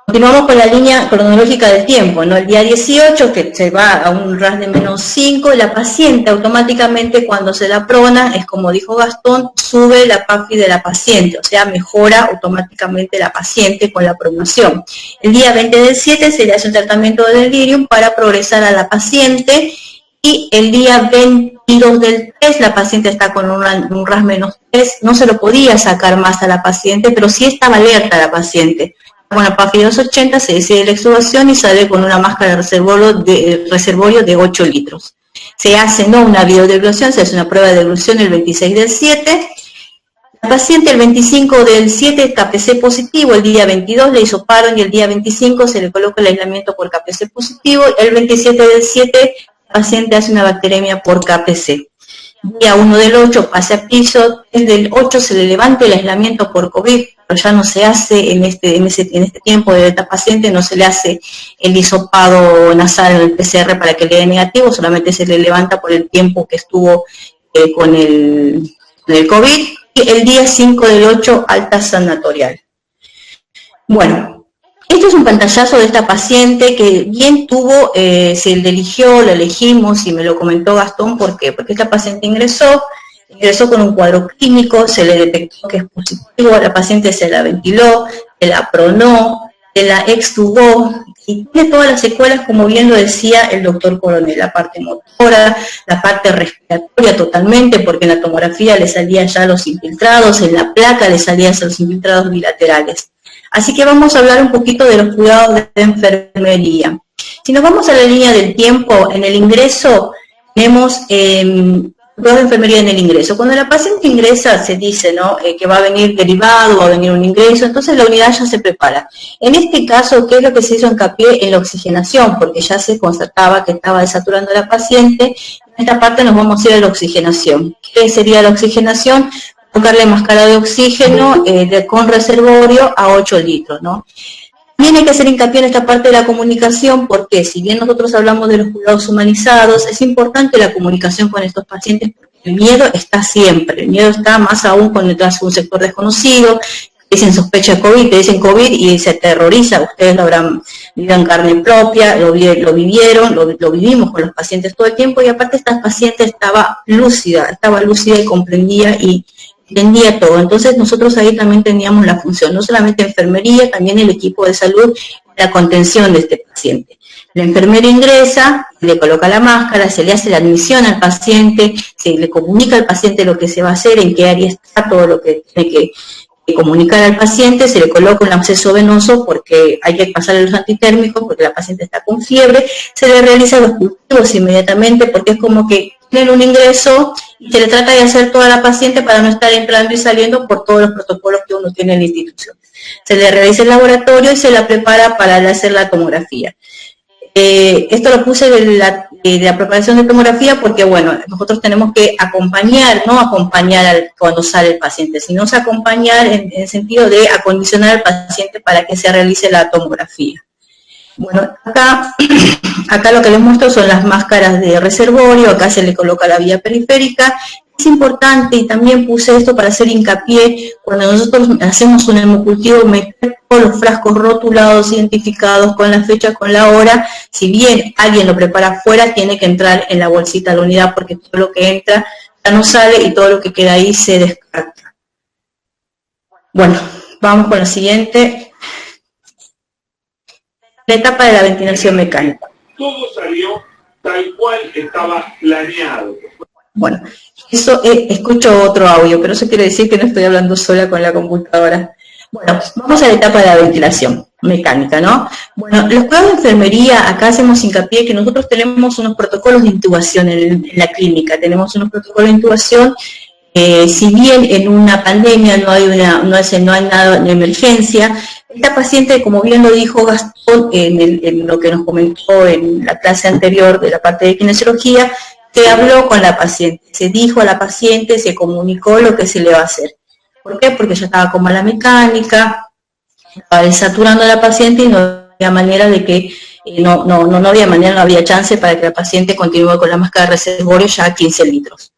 Continuamos con la línea cronológica del tiempo, ¿no? El día 18, que se va a un RAS de -5, la paciente automáticamente cuando se la prona, es como dijo Gastón, sube la PAFI de la paciente, o sea, mejora automáticamente la paciente con la pronación. El día 20 del 7 se le hace un tratamiento de delirium para progresar a la paciente, y el día 22 del 3 la paciente está con un RAS -3, no se lo podía sacar más a la paciente, pero sí estaba alerta la paciente. Con la PAFI 280 se decide la extubación y sale con una máscara de reservorio de 8 litros. Se hace una videodeglución, se hace una prueba de deglución el 26 del 7. La paciente el 25 del 7 KPC positivo, el día 22 le hizo paro y el día 25 se le coloca el aislamiento por KPC positivo. El 27 del 7 la paciente hace una bacteremia por KPC. Día 1 del 8 pase a piso, el del 8 se le levanta el aislamiento por COVID, pero ya no se hace en este tiempo de esta paciente, no se le hace el hisopado nasal en el PCR para que le dé negativo, solamente se le levanta por el tiempo que estuvo con el COVID, y el día 5 del 8 alta sanatorial. Bueno, este es un pantallazo de esta paciente que bien tuvo, se le eligió, la elegimos y me lo comentó Gastón. ¿Por qué? Porque esta paciente ingresó con un cuadro clínico, se le detectó que es positivo, la paciente se la ventiló, se la pronó, se la extubó y tiene todas las secuelas, como bien lo decía el doctor Coronel, la parte motora, la parte respiratoria totalmente, porque en la tomografía le salían ya los infiltrados, en la placa le salían los infiltrados bilaterales. Así que vamos a hablar un poquito de los cuidados de enfermería. Si nos vamos a la línea del tiempo, en el ingreso tenemos cuidados de enfermería en el ingreso. Cuando la paciente ingresa se dice, ¿no?, que va a venir derivado, va a venir un ingreso, entonces la unidad ya se prepara. En este caso, ¿qué es lo que se hizo hincapié? En la oxigenación, porque ya se constataba que estaba desaturando a la paciente. En esta parte nos vamos a ir a la oxigenación. ¿Qué sería la oxigenación? colocarle máscara de oxígeno con reservorio a 8 litros, ¿no? También hay que hacer hincapié en esta parte de la comunicación, porque si bien nosotros hablamos de los cuidados humanizados, es importante la comunicación con estos pacientes, porque el miedo está siempre, el miedo está más aún cuando entras a un sector desconocido, dicen sospecha de COVID, te dicen COVID y se aterroriza, ustedes lo habrán vivido en carne propia, lo vivieron, lo vivimos con los pacientes todo el tiempo, y aparte esta paciente estaba lúcida y comprendía y entendía todo. Entonces nosotros ahí también teníamos la función, no solamente enfermería, también el equipo de salud, la contención de este paciente. La enfermera ingresa, le coloca la máscara, se le hace la admisión al paciente, se le comunica al paciente lo que se va a hacer, en qué área está, todo lo que tiene que comunicar al paciente, se le coloca un absceso venoso porque hay que pasarle los antitérmicos, porque la paciente está con fiebre, se le realizan los cultivos inmediatamente, porque es como que tienen un ingreso y se le trata de hacer toda la paciente para no estar entrando y saliendo por todos los protocolos que uno tiene en la institución. Se le realiza el laboratorio y se la prepara para hacer la tomografía. Esto lo puse de la preparación de tomografía porque, bueno, nosotros tenemos que acompañar, no acompañar cuando sale el paciente, sino acompañar en el sentido de acondicionar al paciente para que se realice la tomografía. Bueno, acá lo que les muestro son las máscaras de reservorio, acá se le coloca la vía periférica. Es importante, y también puse esto para hacer hincapié, cuando nosotros hacemos un hemocultivo, meter todos los frascos rotulados, identificados, con la fecha, con la hora. Si bien alguien lo prepara afuera, tiene que entrar en la bolsita de la unidad, porque todo lo que entra ya no sale y todo lo que queda ahí se descarta. Bueno, vamos con la siguiente. La etapa de la ventilación mecánica. Todo salió tal cual estaba planeado. Bueno, eso escucho otro audio, pero eso quiere decir que no estoy hablando sola con la computadora. Bueno, vamos a la etapa de la ventilación mecánica, ¿no? Bueno, los cuidados de enfermería, acá hacemos hincapié que nosotros tenemos unos protocolos de intubación en la clínica, tenemos unos protocolos de intubación. Si bien en una pandemia no hay nada de emergencia, esta paciente, como bien lo dijo Gastón en lo que nos comentó en la clase anterior de la parte de kinesiología, se habló con la paciente, se dijo a la paciente, se comunicó lo que se le va a hacer. ¿Por qué? Porque ya estaba con mala mecánica, estaba desaturando a la paciente y no había manera de que, no había chance para que la paciente continúe con la máscara de reservorio ya a 15 litros.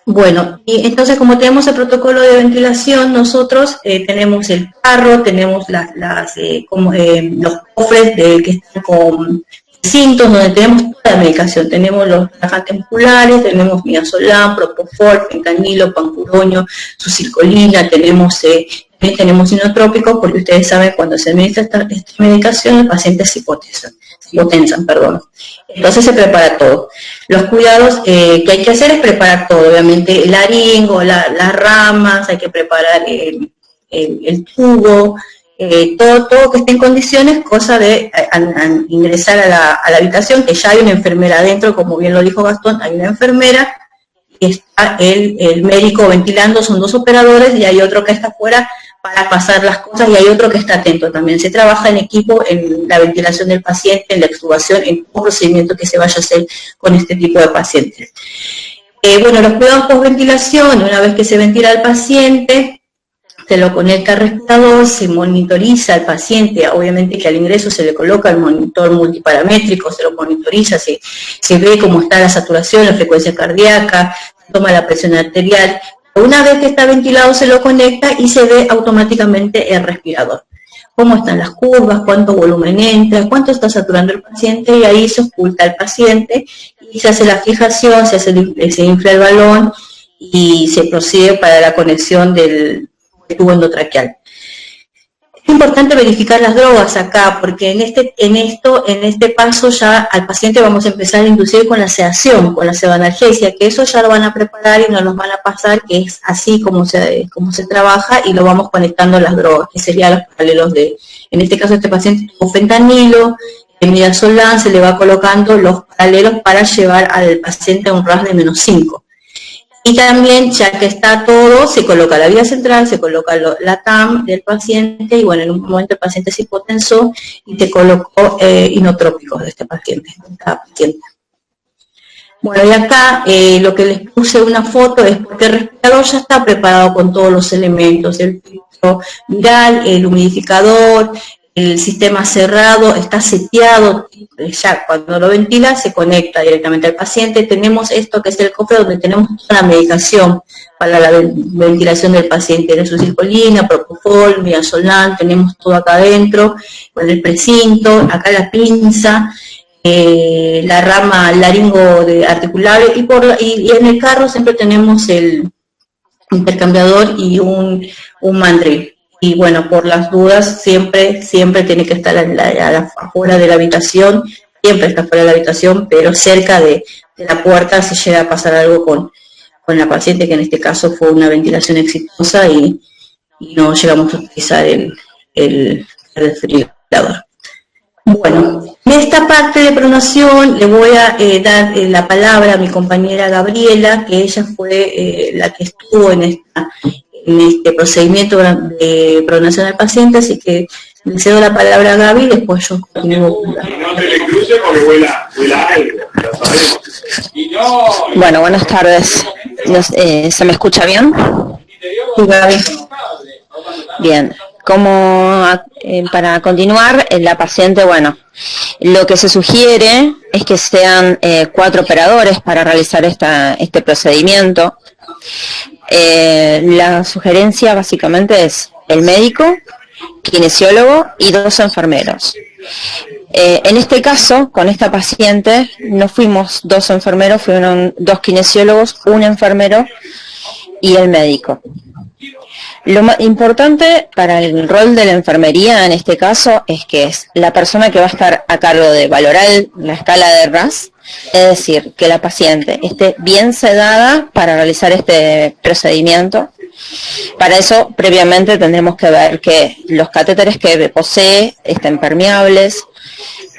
Bueno, y entonces como tenemos el protocolo de ventilación, nosotros tenemos el carro, tenemos los cofres que están con recintos donde tenemos toda la medicación, tenemos los relajantes musculares, tenemos midazolam, propofol, fentanilo, pancuroño, succinilcolina, también tenemos inotrópicos, porque ustedes saben cuando se administra esta medicación los pacientes se hipotensan, perdón. Entonces se prepara todo. Los cuidados que hay que hacer es preparar todo, obviamente el laringo, las ramas, hay que preparar el tubo, todo que esté en condiciones, cosa de ingresar a la habitación, que ya hay una enfermera adentro, como bien lo dijo Gastón, hay una enfermera, y está el médico ventilando, son 2 operadores, y hay otro que está afuera para pasar las cosas, y hay otro que está atento también. Se trabaja en equipo en la ventilación del paciente, en la extubación, en todo procedimiento que se vaya a hacer con este tipo de pacientes. Bueno, los cuidados post-ventilación, una vez que se ventila al paciente, se lo conecta al respirador, se monitoriza al paciente, obviamente que al ingreso se le coloca el monitor multiparamétrico, se lo monitoriza, se ve cómo está la saturación, la frecuencia cardíaca, se toma la presión arterial. Una vez que está ventilado se lo conecta y se ve automáticamente el respirador. Cómo están las curvas, cuánto volumen entra, cuánto está saturando el paciente, y ahí se oculta el paciente y se hace la fijación, se infla el balón y se procede para la conexión del tubo endotraqueal. Es importante verificar las drogas acá, porque en este paso ya al paciente vamos a empezar a inducir con la sedación, con la sedanalgesia, que eso ya lo van a preparar y nos lo van a pasar, que es así como se trabaja, y lo vamos conectando a las drogas, que serían los paralelos en este caso este paciente tuvo fentanilo, en midazolam se le va colocando los paralelos para llevar al paciente a un RAS de -5. Y también, ya que está todo, se coloca la vía central, se coloca la TAM del paciente, y bueno, en un momento el paciente se hipotensó y se colocó inotrópicos de este paciente, de cada paciente. Bueno, y acá lo que les puse una foto es porque el respirador ya está preparado con todos los elementos, el filtro viral, el humidificador, el sistema cerrado, está seteado, ya cuando lo ventila se conecta directamente al paciente. Tenemos esto que es el cofre donde tenemos toda la medicación para la ventilación del paciente, Resucircolina, Propofol, Midazolam, tenemos todo acá adentro, con el precinto, acá la pinza, la rama laringo articulable, y en el carro siempre tenemos el intercambiador y un mandril. Y bueno, por las dudas, siempre tiene que estar afuera de la habitación, siempre está fuera de la habitación, pero cerca de la puerta si llega a pasar algo con la paciente, que en este caso fue una ventilación exitosa y no llegamos a utilizar el desfibrilador. Bueno, en esta parte de pronación le voy a dar la palabra a mi compañera Gabriela, que ella fue la que estuvo en este procedimiento de pronación al paciente, así que le cedo la palabra a Gaby y después yo continúo. Y no se le cruce porque vuela algo, lo sabemos. Bueno, buenas tardes. ¿Se me escucha bien? Sí, Gaby. Bien. Para continuar, la paciente, bueno, lo que se sugiere es que sean 4 operadores para realizar este procedimiento. La sugerencia básicamente es el médico, kinesiólogo y 2 enfermeros. En este caso, con esta paciente, no fuimos 2 enfermeros, fueron 2 kinesiólogos, un enfermero y el médico. Lo más importante para el rol de la enfermería en este caso es que es la persona que va a estar a cargo de valorar la escala de RAS, es decir, que la paciente esté bien sedada para realizar este procedimiento. Para eso, previamente tendremos que ver que los catéteres que posee estén permeables,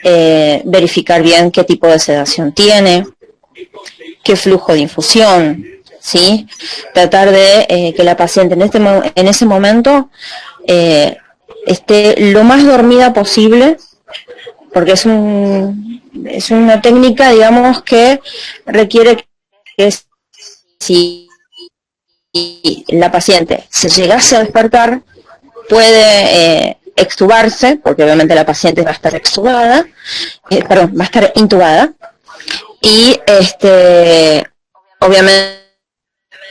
verificar bien qué tipo de sedación tiene, qué flujo de infusión, ¿sí? Tratar de que la paciente en ese momento esté lo más dormida posible, porque es una técnica, digamos, que requiere que si la paciente se llegase a despertar, puede extubarse, porque obviamente la paciente va a estar extubada, va a estar intubada, y obviamente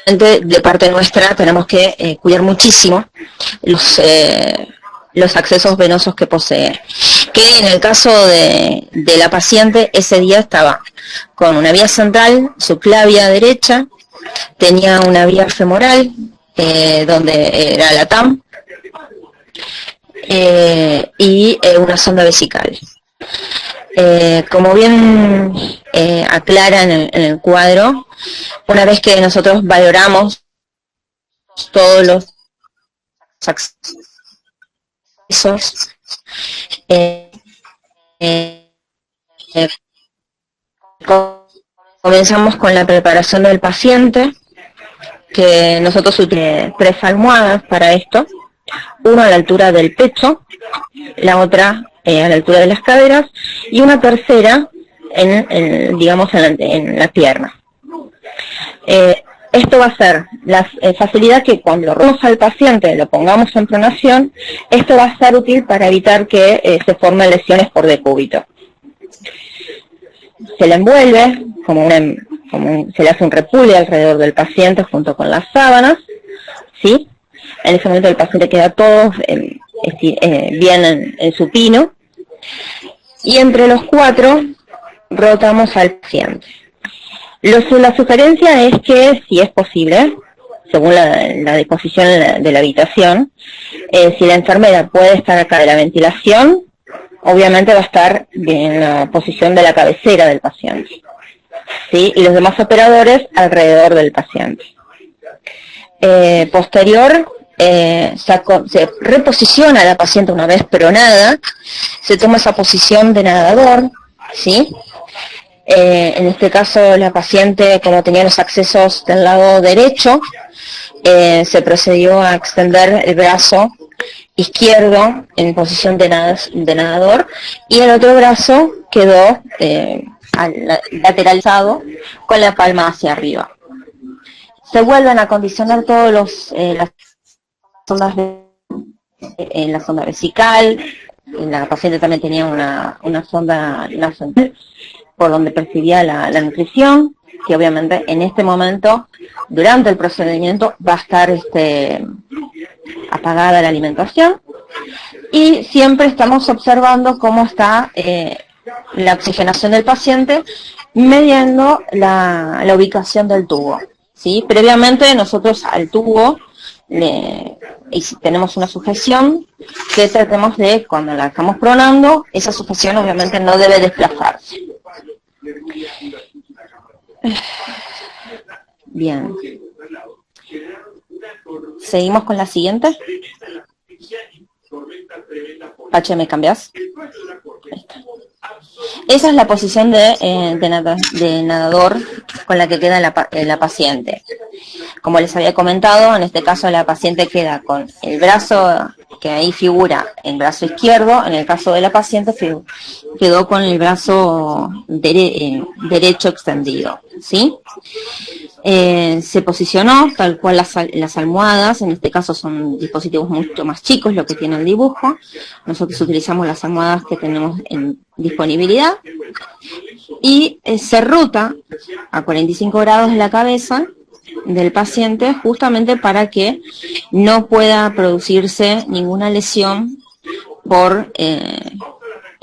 de parte nuestra tenemos que cuidar muchísimo los accesos venosos que posee, que en el caso de la paciente ese día estaba con una vía central, subclavia derecha, tenía una vía femoral donde era la TAM y una sonda vesical. Como bien aclara en el cuadro, una vez que nosotros valoramos todos los accesos, comenzamos con la preparación del paciente, que nosotros utilizamos 3 almohadas para esto, una a la altura del pecho, la otra a la altura de las caderas y una tercera en la pierna. Esto va a ser la facilidad que cuando lo robemos al paciente, lo pongamos en pronación, esto va a ser útil para evitar que se formen lesiones por decúbito. Se le envuelve, se le hace un repule alrededor del paciente junto con las sábanas, ¿sí? En ese momento el paciente queda todo bien en supino, y entre los 4 rotamos al paciente. La sugerencia es que, si es posible, según la disposición de la habitación, si la enfermera puede estar acá de la ventilación, obviamente va a estar en la posición de la cabecera del paciente, ¿sí? Y los demás operadores alrededor del paciente. Posterior, se reposiciona a la paciente una vez pronada, se toma esa posición de nadador, ¿sí? En este caso la paciente, como tenía los accesos del lado derecho, se procedió a extender el brazo izquierdo en posición de nadador, y el otro brazo quedó lateralizado con la palma hacia arriba. Se vuelven a condicionar todos las sondas en la sonda vesical. La paciente también tenía una sonda nasal por donde percibía la nutrición, que obviamente en este momento, durante el procedimiento, va a estar apagada la alimentación, y siempre estamos observando cómo está la oxigenación del paciente, midiendo la ubicación del tubo, ¿sí? Previamente nosotros al tubo, y si tenemos una sujeción, que tratemos de, cuando la estamos pronando, esa sujeción obviamente no debe desplazarse. Bien. Seguimos con la siguiente. Pache, ¿me cambias? Esa es la posición de nadador con la que queda la paciente. Como les había comentado, en este caso la paciente queda con el brazo, que ahí figura el brazo izquierdo. En el caso de la paciente quedó con el brazo derecho extendido, ¿sí? Se posicionó tal cual las almohadas. En este caso son dispositivos mucho más chicos lo que tiene el dibujo. Nosotros utilizamos las almohadas que tenemos en disponibilidad, y se rota a 45 grados de la cabeza del paciente, justamente para que no pueda producirse ninguna lesión por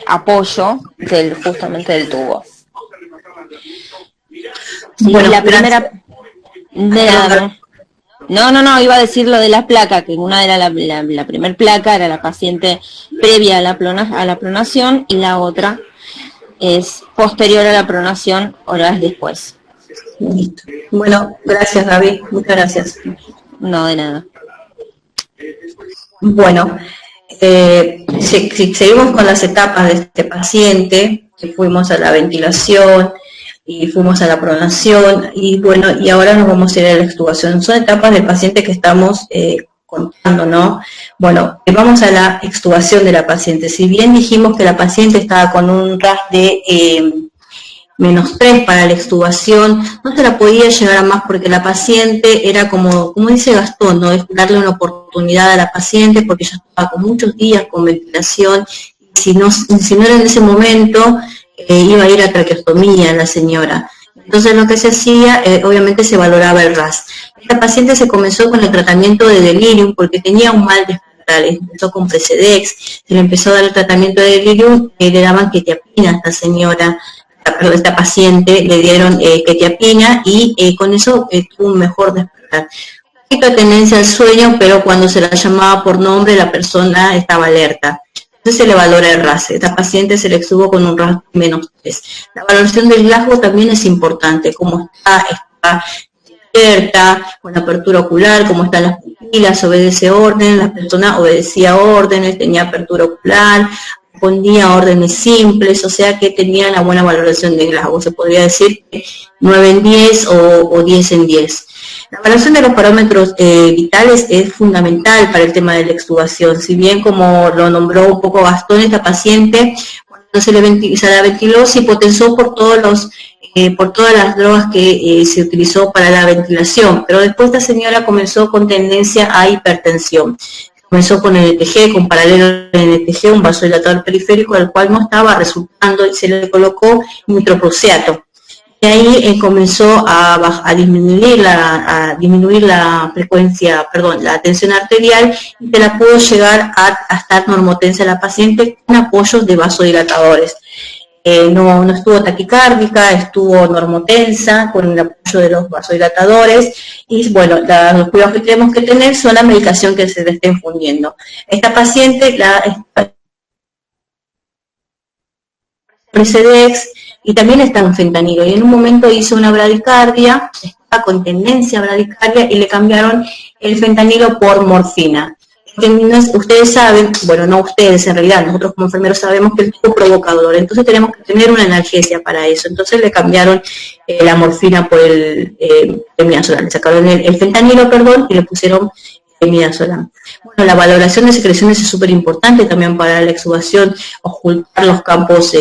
apoyo justamente del tubo. Sí, bueno, la primera... No, iba a decir lo de las placas, que una era la primer placa, era la paciente previa a la pronación, y la otra es posterior a la pronación, horas después. Listo. Bueno, gracias Gaby, muchas gracias. No, de nada. Bueno, si seguimos con las etapas de este paciente, que fuimos a la ventilación y fuimos a la pronación, y bueno, y ahora nos vamos a ir a la extubación. Son etapas del paciente que estamos contando, ¿no? Bueno, vamos a la extubación de la paciente. Si bien dijimos que la paciente estaba con un RAS de -3 para la extubación, no se la podía llegar a más, porque la paciente era como dice Gastón, ¿no? Es darle una oportunidad a la paciente, porque ya estaba con muchos días con ventilación, y si no era en ese momento, iba a ir a traqueostomía la señora. Entonces lo que se hacía, obviamente se valoraba el RAS. Esta paciente se comenzó con el tratamiento de delirium porque tenía un mal despertar, empezó con Precedex, se le empezó a dar el tratamiento de delirium, le daban quetiapina a esta señora, a esta paciente le dieron quetiapina, y con eso tuvo un mejor despertar. Un poquito de tendencia al sueño, pero cuando se la llamaba por nombre la persona estaba alerta. Entonces se le valora el RAS. Esta paciente se le extuvo con un RAS -3. La valoración del Glasgow también es importante, cómo está despierta, con apertura ocular, cómo están las pupilas, obedece orden, la persona obedecía órdenes, tenía apertura ocular, respondía a órdenes simples, o sea que tenía una buena valoración de Glasgow. Se podría decir 9 en 10 o 10 en 10. La evaluación de los parámetros vitales es fundamental para el tema de la extubación. Si bien, como lo nombró un poco Gastón, esta paciente, cuando se la ventiló, se hipotensó por todas las drogas que se utilizó para la ventilación, pero después esta señora comenzó con tendencia a hipertensión. Comenzó con NTG, con paralelo NTG, un vasodilatador periférico, al cual no estaba resultando, y se le colocó nitroprusiato. Y ahí comenzó a disminuir la frecuencia, la tensión arterial, y se la pudo llegar a estar normotensa la paciente con apoyos de vasodilatadores. No estuvo taquicárdica, estuvo normotensa con el apoyo de los vasodilatadores, y bueno, los cuidados que tenemos que tener son la medicación que se le está infundiendo. Esta paciente, Precedex, y también está en fentanilo, y en un momento hizo una bradicardia, estaba con tendencia a bradicardia, y le cambiaron el fentanilo por morfina. Ustedes saben, bueno, no ustedes en realidad, nosotros como enfermeros sabemos que el tubo provoca dolor, entonces tenemos que tener una analgesia para eso. Entonces le cambiaron la morfina por el midazolam, le sacaron el fentanilo, y le pusieron el midazolam. Bueno, la valoración de secreciones es súper importante también para la extubación, ocultar los campos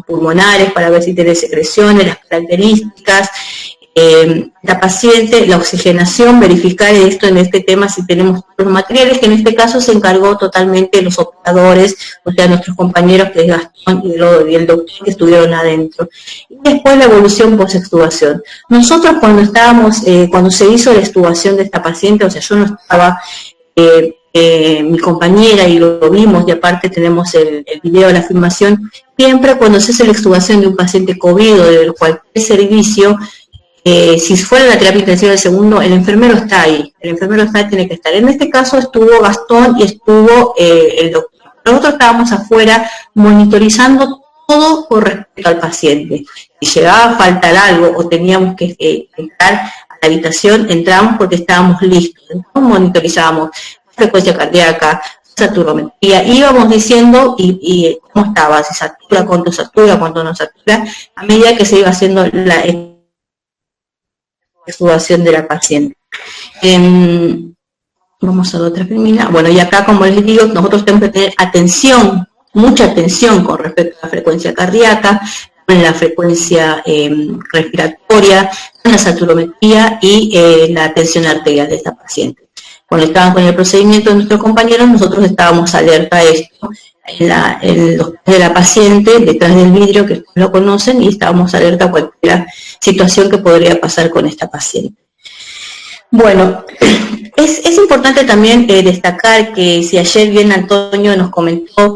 pulmonares para ver si tiene secreciones, las características. La paciente, la oxigenación, verificar esto en este tema si tenemos los materiales, que en este caso se encargó totalmente los operadores, o sea, nuestros compañeros que es Gastón y el doctor que estuvieron adentro. Y después la evolución post-extubación. Nosotros cuando se hizo la extubación de esta paciente, o sea, yo no estaba, mi compañera y lo vimos, y aparte tenemos el video de la filmación, siempre cuando se hace la extubación de un paciente COVID o de cualquier servicio, si fuera la terapia intensiva del segundo, el enfermero está ahí, tiene que estar. En este caso estuvo Gastón y estuvo el doctor. Nosotros estábamos afuera monitorizando todo con respecto al paciente. Si llegaba a faltar algo o teníamos que entrar a la habitación, entramos porque estábamos listos. Entonces monitorizábamos frecuencia cardíaca, saturametría, íbamos diciendo y cómo estaba, si satura, cuánto no satura, a medida que se iba haciendo la extubación de la paciente. Vamos a la otra femenina. Bueno, y acá, como les digo, nosotros tenemos que tener atención, mucha atención con respecto a la frecuencia cardíaca, con la frecuencia respiratoria, con la saturometría y la tensión arterial de esta paciente. Cuando estaban con el procedimiento de nuestros compañeros, nosotros estábamos alerta a esto, en los pies de la paciente, detrás del vidrio, que ustedes lo conocen, y estábamos alerta a cualquier situación que podría pasar con esta paciente. Bueno, es importante también destacar que si ayer bien Antonio nos comentó,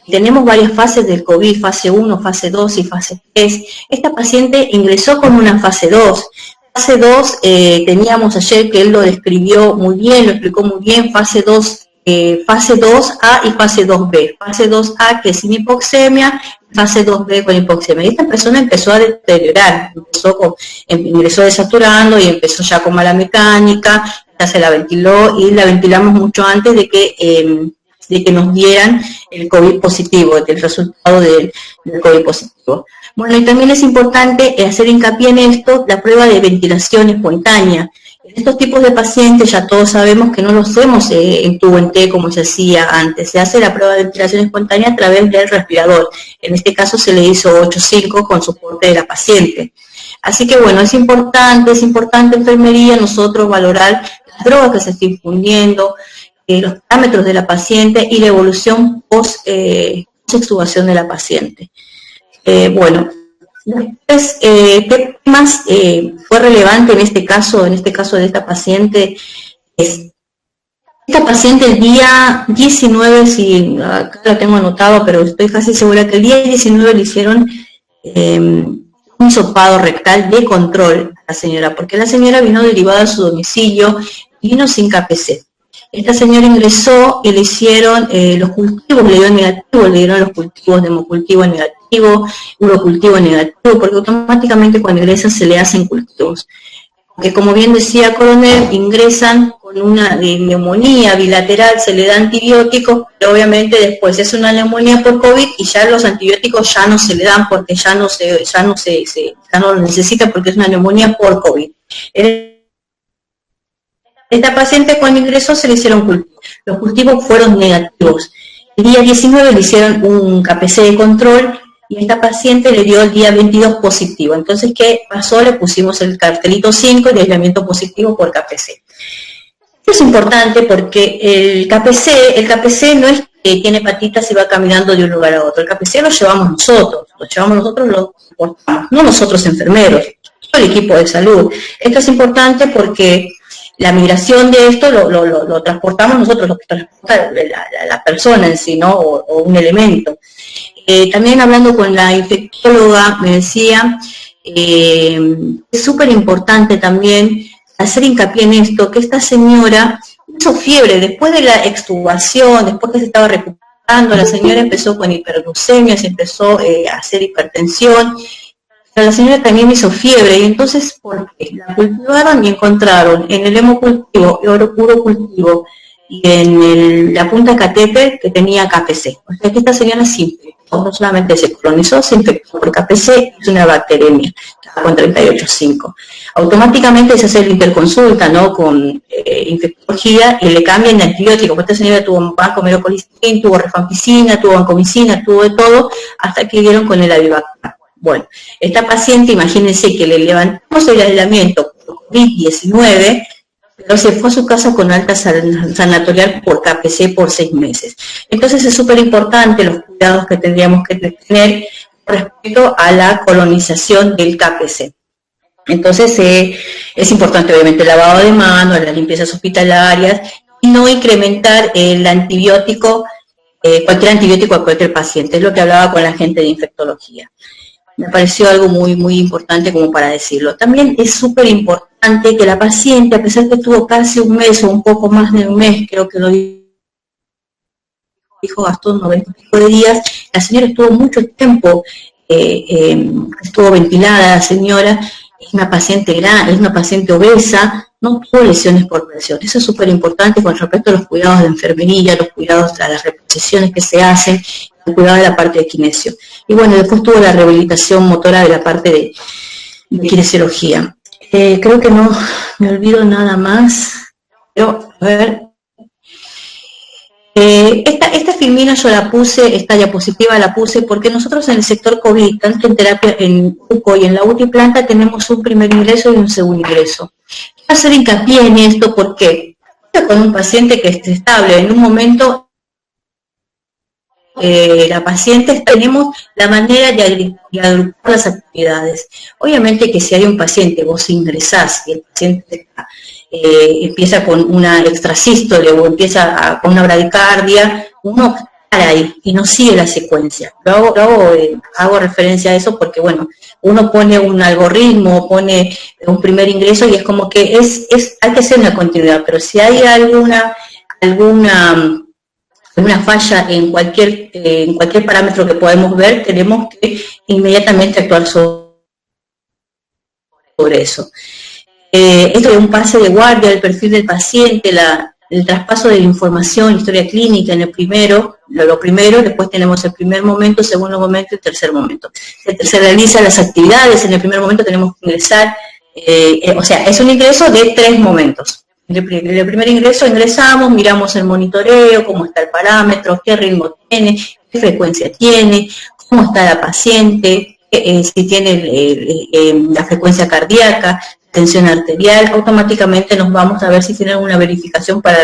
tenemos varias fases del COVID, fase 1, fase 2 y fase 3. Esta paciente ingresó con una fase 2. Fase 2 teníamos ayer que él lo describió muy bien, lo explicó muy bien, fase 2A y fase 2B. Fase 2A que es sin hipoxemia, fase 2B con hipoxemia. Y esta persona empezó a deteriorar, ingresó desaturando y empezó ya con mala mecánica, ya se la ventiló y la ventilamos mucho antes de que nos dieran el COVID positivo, el resultado del COVID positivo. Bueno, y también es importante hacer hincapié en esto, la prueba de ventilación espontánea. En estos tipos de pacientes ya todos sabemos que no lo hacemos en tubo en T como se hacía antes, se hace la prueba de ventilación espontánea a través del respirador. En este caso se le hizo 8.5 con soporte de la paciente. Así que bueno, es importante enfermería nosotros valorar las drogas que se están infundiendo, los parámetros de la paciente y la evolución post-extubación de la paciente. Bueno, después, ¿qué más fue relevante en este caso de esta paciente? Esta paciente el día 19, si acá la tengo anotado, pero estoy casi segura que el día 19 le hicieron un hisopado rectal de control a la señora, porque la señora vino derivada a su domicilio y vino sin KPC. Esta señora ingresó y le hicieron los cultivos, le dieron negativo, le dieron los cultivos de hemocultivo negativo, urocultivo negativo, porque automáticamente cuando ingresan se le hacen cultivos. Porque como bien decía Coronel, ingresan con una neumonía bilateral, se le da antibióticos, pero obviamente después es una neumonía por COVID y ya los antibióticos ya no se le dan porque ya no lo necesita porque es una neumonía por COVID. Esta paciente cuando ingresó se le hicieron cultivos. Los cultivos fueron negativos. El día 19 le hicieron un KPC de control y esta paciente le dio el día 22 positivo. Entonces, ¿qué pasó? Le pusimos el cartelito 5 de aislamiento positivo por KPC. Esto es importante porque el KPC no es que tiene patitas y va caminando de un lugar a otro. El KPC lo llevamos nosotros, lo portamos, no nosotros enfermeros, todo el equipo de salud. Esto es importante porque la migración de esto lo transportamos nosotros, lo que transporta la persona en sí, ¿no? O un elemento. También hablando con la infectóloga, me decía, es súper importante también hacer hincapié en esto, que esta señora hizo fiebre después de la extubación, después que se estaba recuperando, la señora empezó con hiperglucemia, se empezó a hacer hipertensión, pero la señora también hizo fiebre, y entonces, ¿por qué? La cultivaron y encontraron en el hemocultivo y urocultivo y en la punta catéter que tenía KPC. O sea que esta señora se infectó, no solamente se colonizó, se infectó por KPC, es una bacteremia, con 38.5. Automáticamente se hace la interconsulta, ¿no?, con infectología y le cambian de antibiótico. Esta señora tuvo vancomerocolistatin, tuvo rifampicina, tuvo vancomicina, tuvo de todo, hasta que dieron con el Avibactar. Bueno, esta paciente, imagínense que le levantamos el aislamiento por COVID-19, pero se fue a su casa con alta sanatorial por KPC por 6 meses. Entonces es súper importante los cuidados que tendríamos que tener respecto a la colonización del KPC. Entonces es importante obviamente el lavado de manos, las limpiezas hospitalarias, y no incrementar el antibiótico, cualquier antibiótico a cualquier paciente. Es lo que hablaba con la gente de infectología. Me pareció algo muy importante como para decirlo. También es súper importante que la paciente, a pesar que estuvo casi un mes o un poco más de un mes, creo que lo dijo Gastón, 90 y pico de días, la señora estuvo mucho tiempo, estuvo ventilada la señora, es una paciente grande, es una paciente obesa, no tuvo lesiones por presión. Eso es súper importante con respecto a los cuidados de enfermería, los cuidados a las reposiciones que se hacen, el cuidado de la parte de kinesio. Y bueno, después tuvo la rehabilitación motora de la parte de kinesiología. Creo que no me olvido nada más, pero a ver. Esta filmina yo la puse, esta diapositiva la puse porque nosotros en el sector COVID, tanto en terapia en UCO y en la UTI planta, tenemos un primer ingreso y un segundo ingreso. Quiero hacer hincapié en esto porque con un paciente que esté estable, en un momento la paciente, tenemos la manera de agrupar las actividades. Obviamente que si hay un paciente, vos ingresás y el paciente empieza con una extrasístole o empieza con una bradicardia, uno para ahí y no sigue la secuencia. Hago referencia a eso porque, bueno, uno pone un algoritmo, pone un primer ingreso y es como que hay que hacer una continuidad, pero si hay alguna falla en cualquier parámetro que podemos ver, tenemos que inmediatamente actuar sobre eso. Esto es un pase de guardia, el perfil del paciente, el traspaso de la información, historia clínica en el primero, lo primero, después tenemos el primer momento, segundo momento y tercer momento. Se realizan las actividades, en el primer momento tenemos que ingresar, o sea, es un ingreso de 3 momentos. En el primer ingreso ingresamos, miramos el monitoreo, cómo está el parámetro, qué ritmo tiene, qué frecuencia tiene, cómo está la paciente, si tiene la frecuencia cardíaca, tensión arterial. Automáticamente nos vamos a ver si tiene alguna verificación para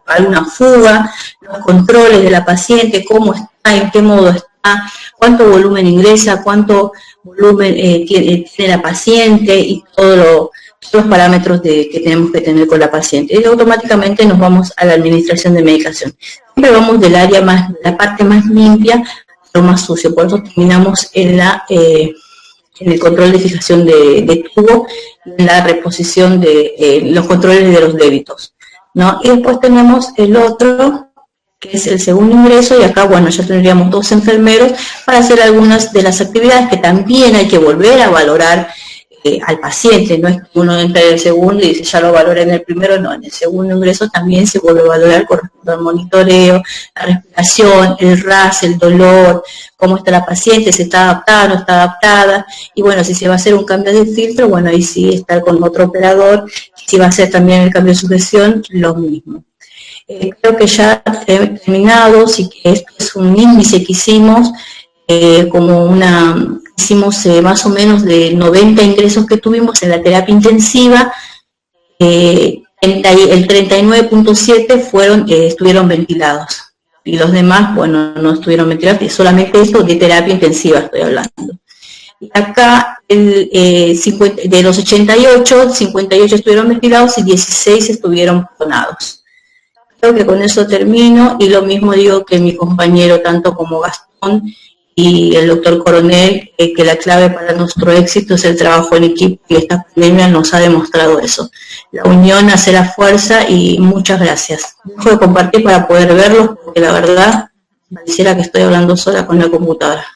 alguna fuga, los controles de la paciente, cómo está, en qué modo está, cuánto volumen ingresa, cuánto volumen tiene la paciente y todos los parámetros que tenemos que tener con la paciente. Y automáticamente nos vamos a la administración de medicación. Siempre vamos del área la parte más limpia a lo más sucio, por eso terminamos en el control de fijación de tubo, en la reposición de los controles de los débitos, ¿no? Y después tenemos el otro, que es el segundo ingreso, y acá, bueno, ya tendríamos 2 enfermeros para hacer algunas de las actividades que también hay que volver a valorar al paciente. No es que uno entra en el segundo y dice ya lo valora en el primero, no, en el segundo ingreso también se vuelve a valorar con respecto al monitoreo, la respiración, el RAS, el dolor, cómo está la paciente, si está adaptada, no está adaptada, y bueno, si se va a hacer un cambio de filtro, bueno, ahí sí estar con otro operador, si va a hacer también el cambio de sujeción, lo mismo. Creo que ya he terminado, sí que esto es un índice que hicimos, hicimos más o menos de 90 ingresos que tuvimos en la terapia intensiva, el 39.7 estuvieron ventilados, y los demás, bueno, no estuvieron ventilados, y solamente esto de terapia intensiva estoy hablando. Y acá, de los 88, 58 estuvieron ventilados y 16 estuvieron donados. Creo que con eso termino, y lo mismo digo que mi compañero, tanto como Gastón y el doctor Coronel, que la clave para nuestro éxito es el trabajo en equipo, y esta pandemia nos ha demostrado eso. La unión hace la fuerza, y muchas gracias. Dejo de compartir para poder verlos, porque la verdad pareciera que estoy hablando sola con la computadora.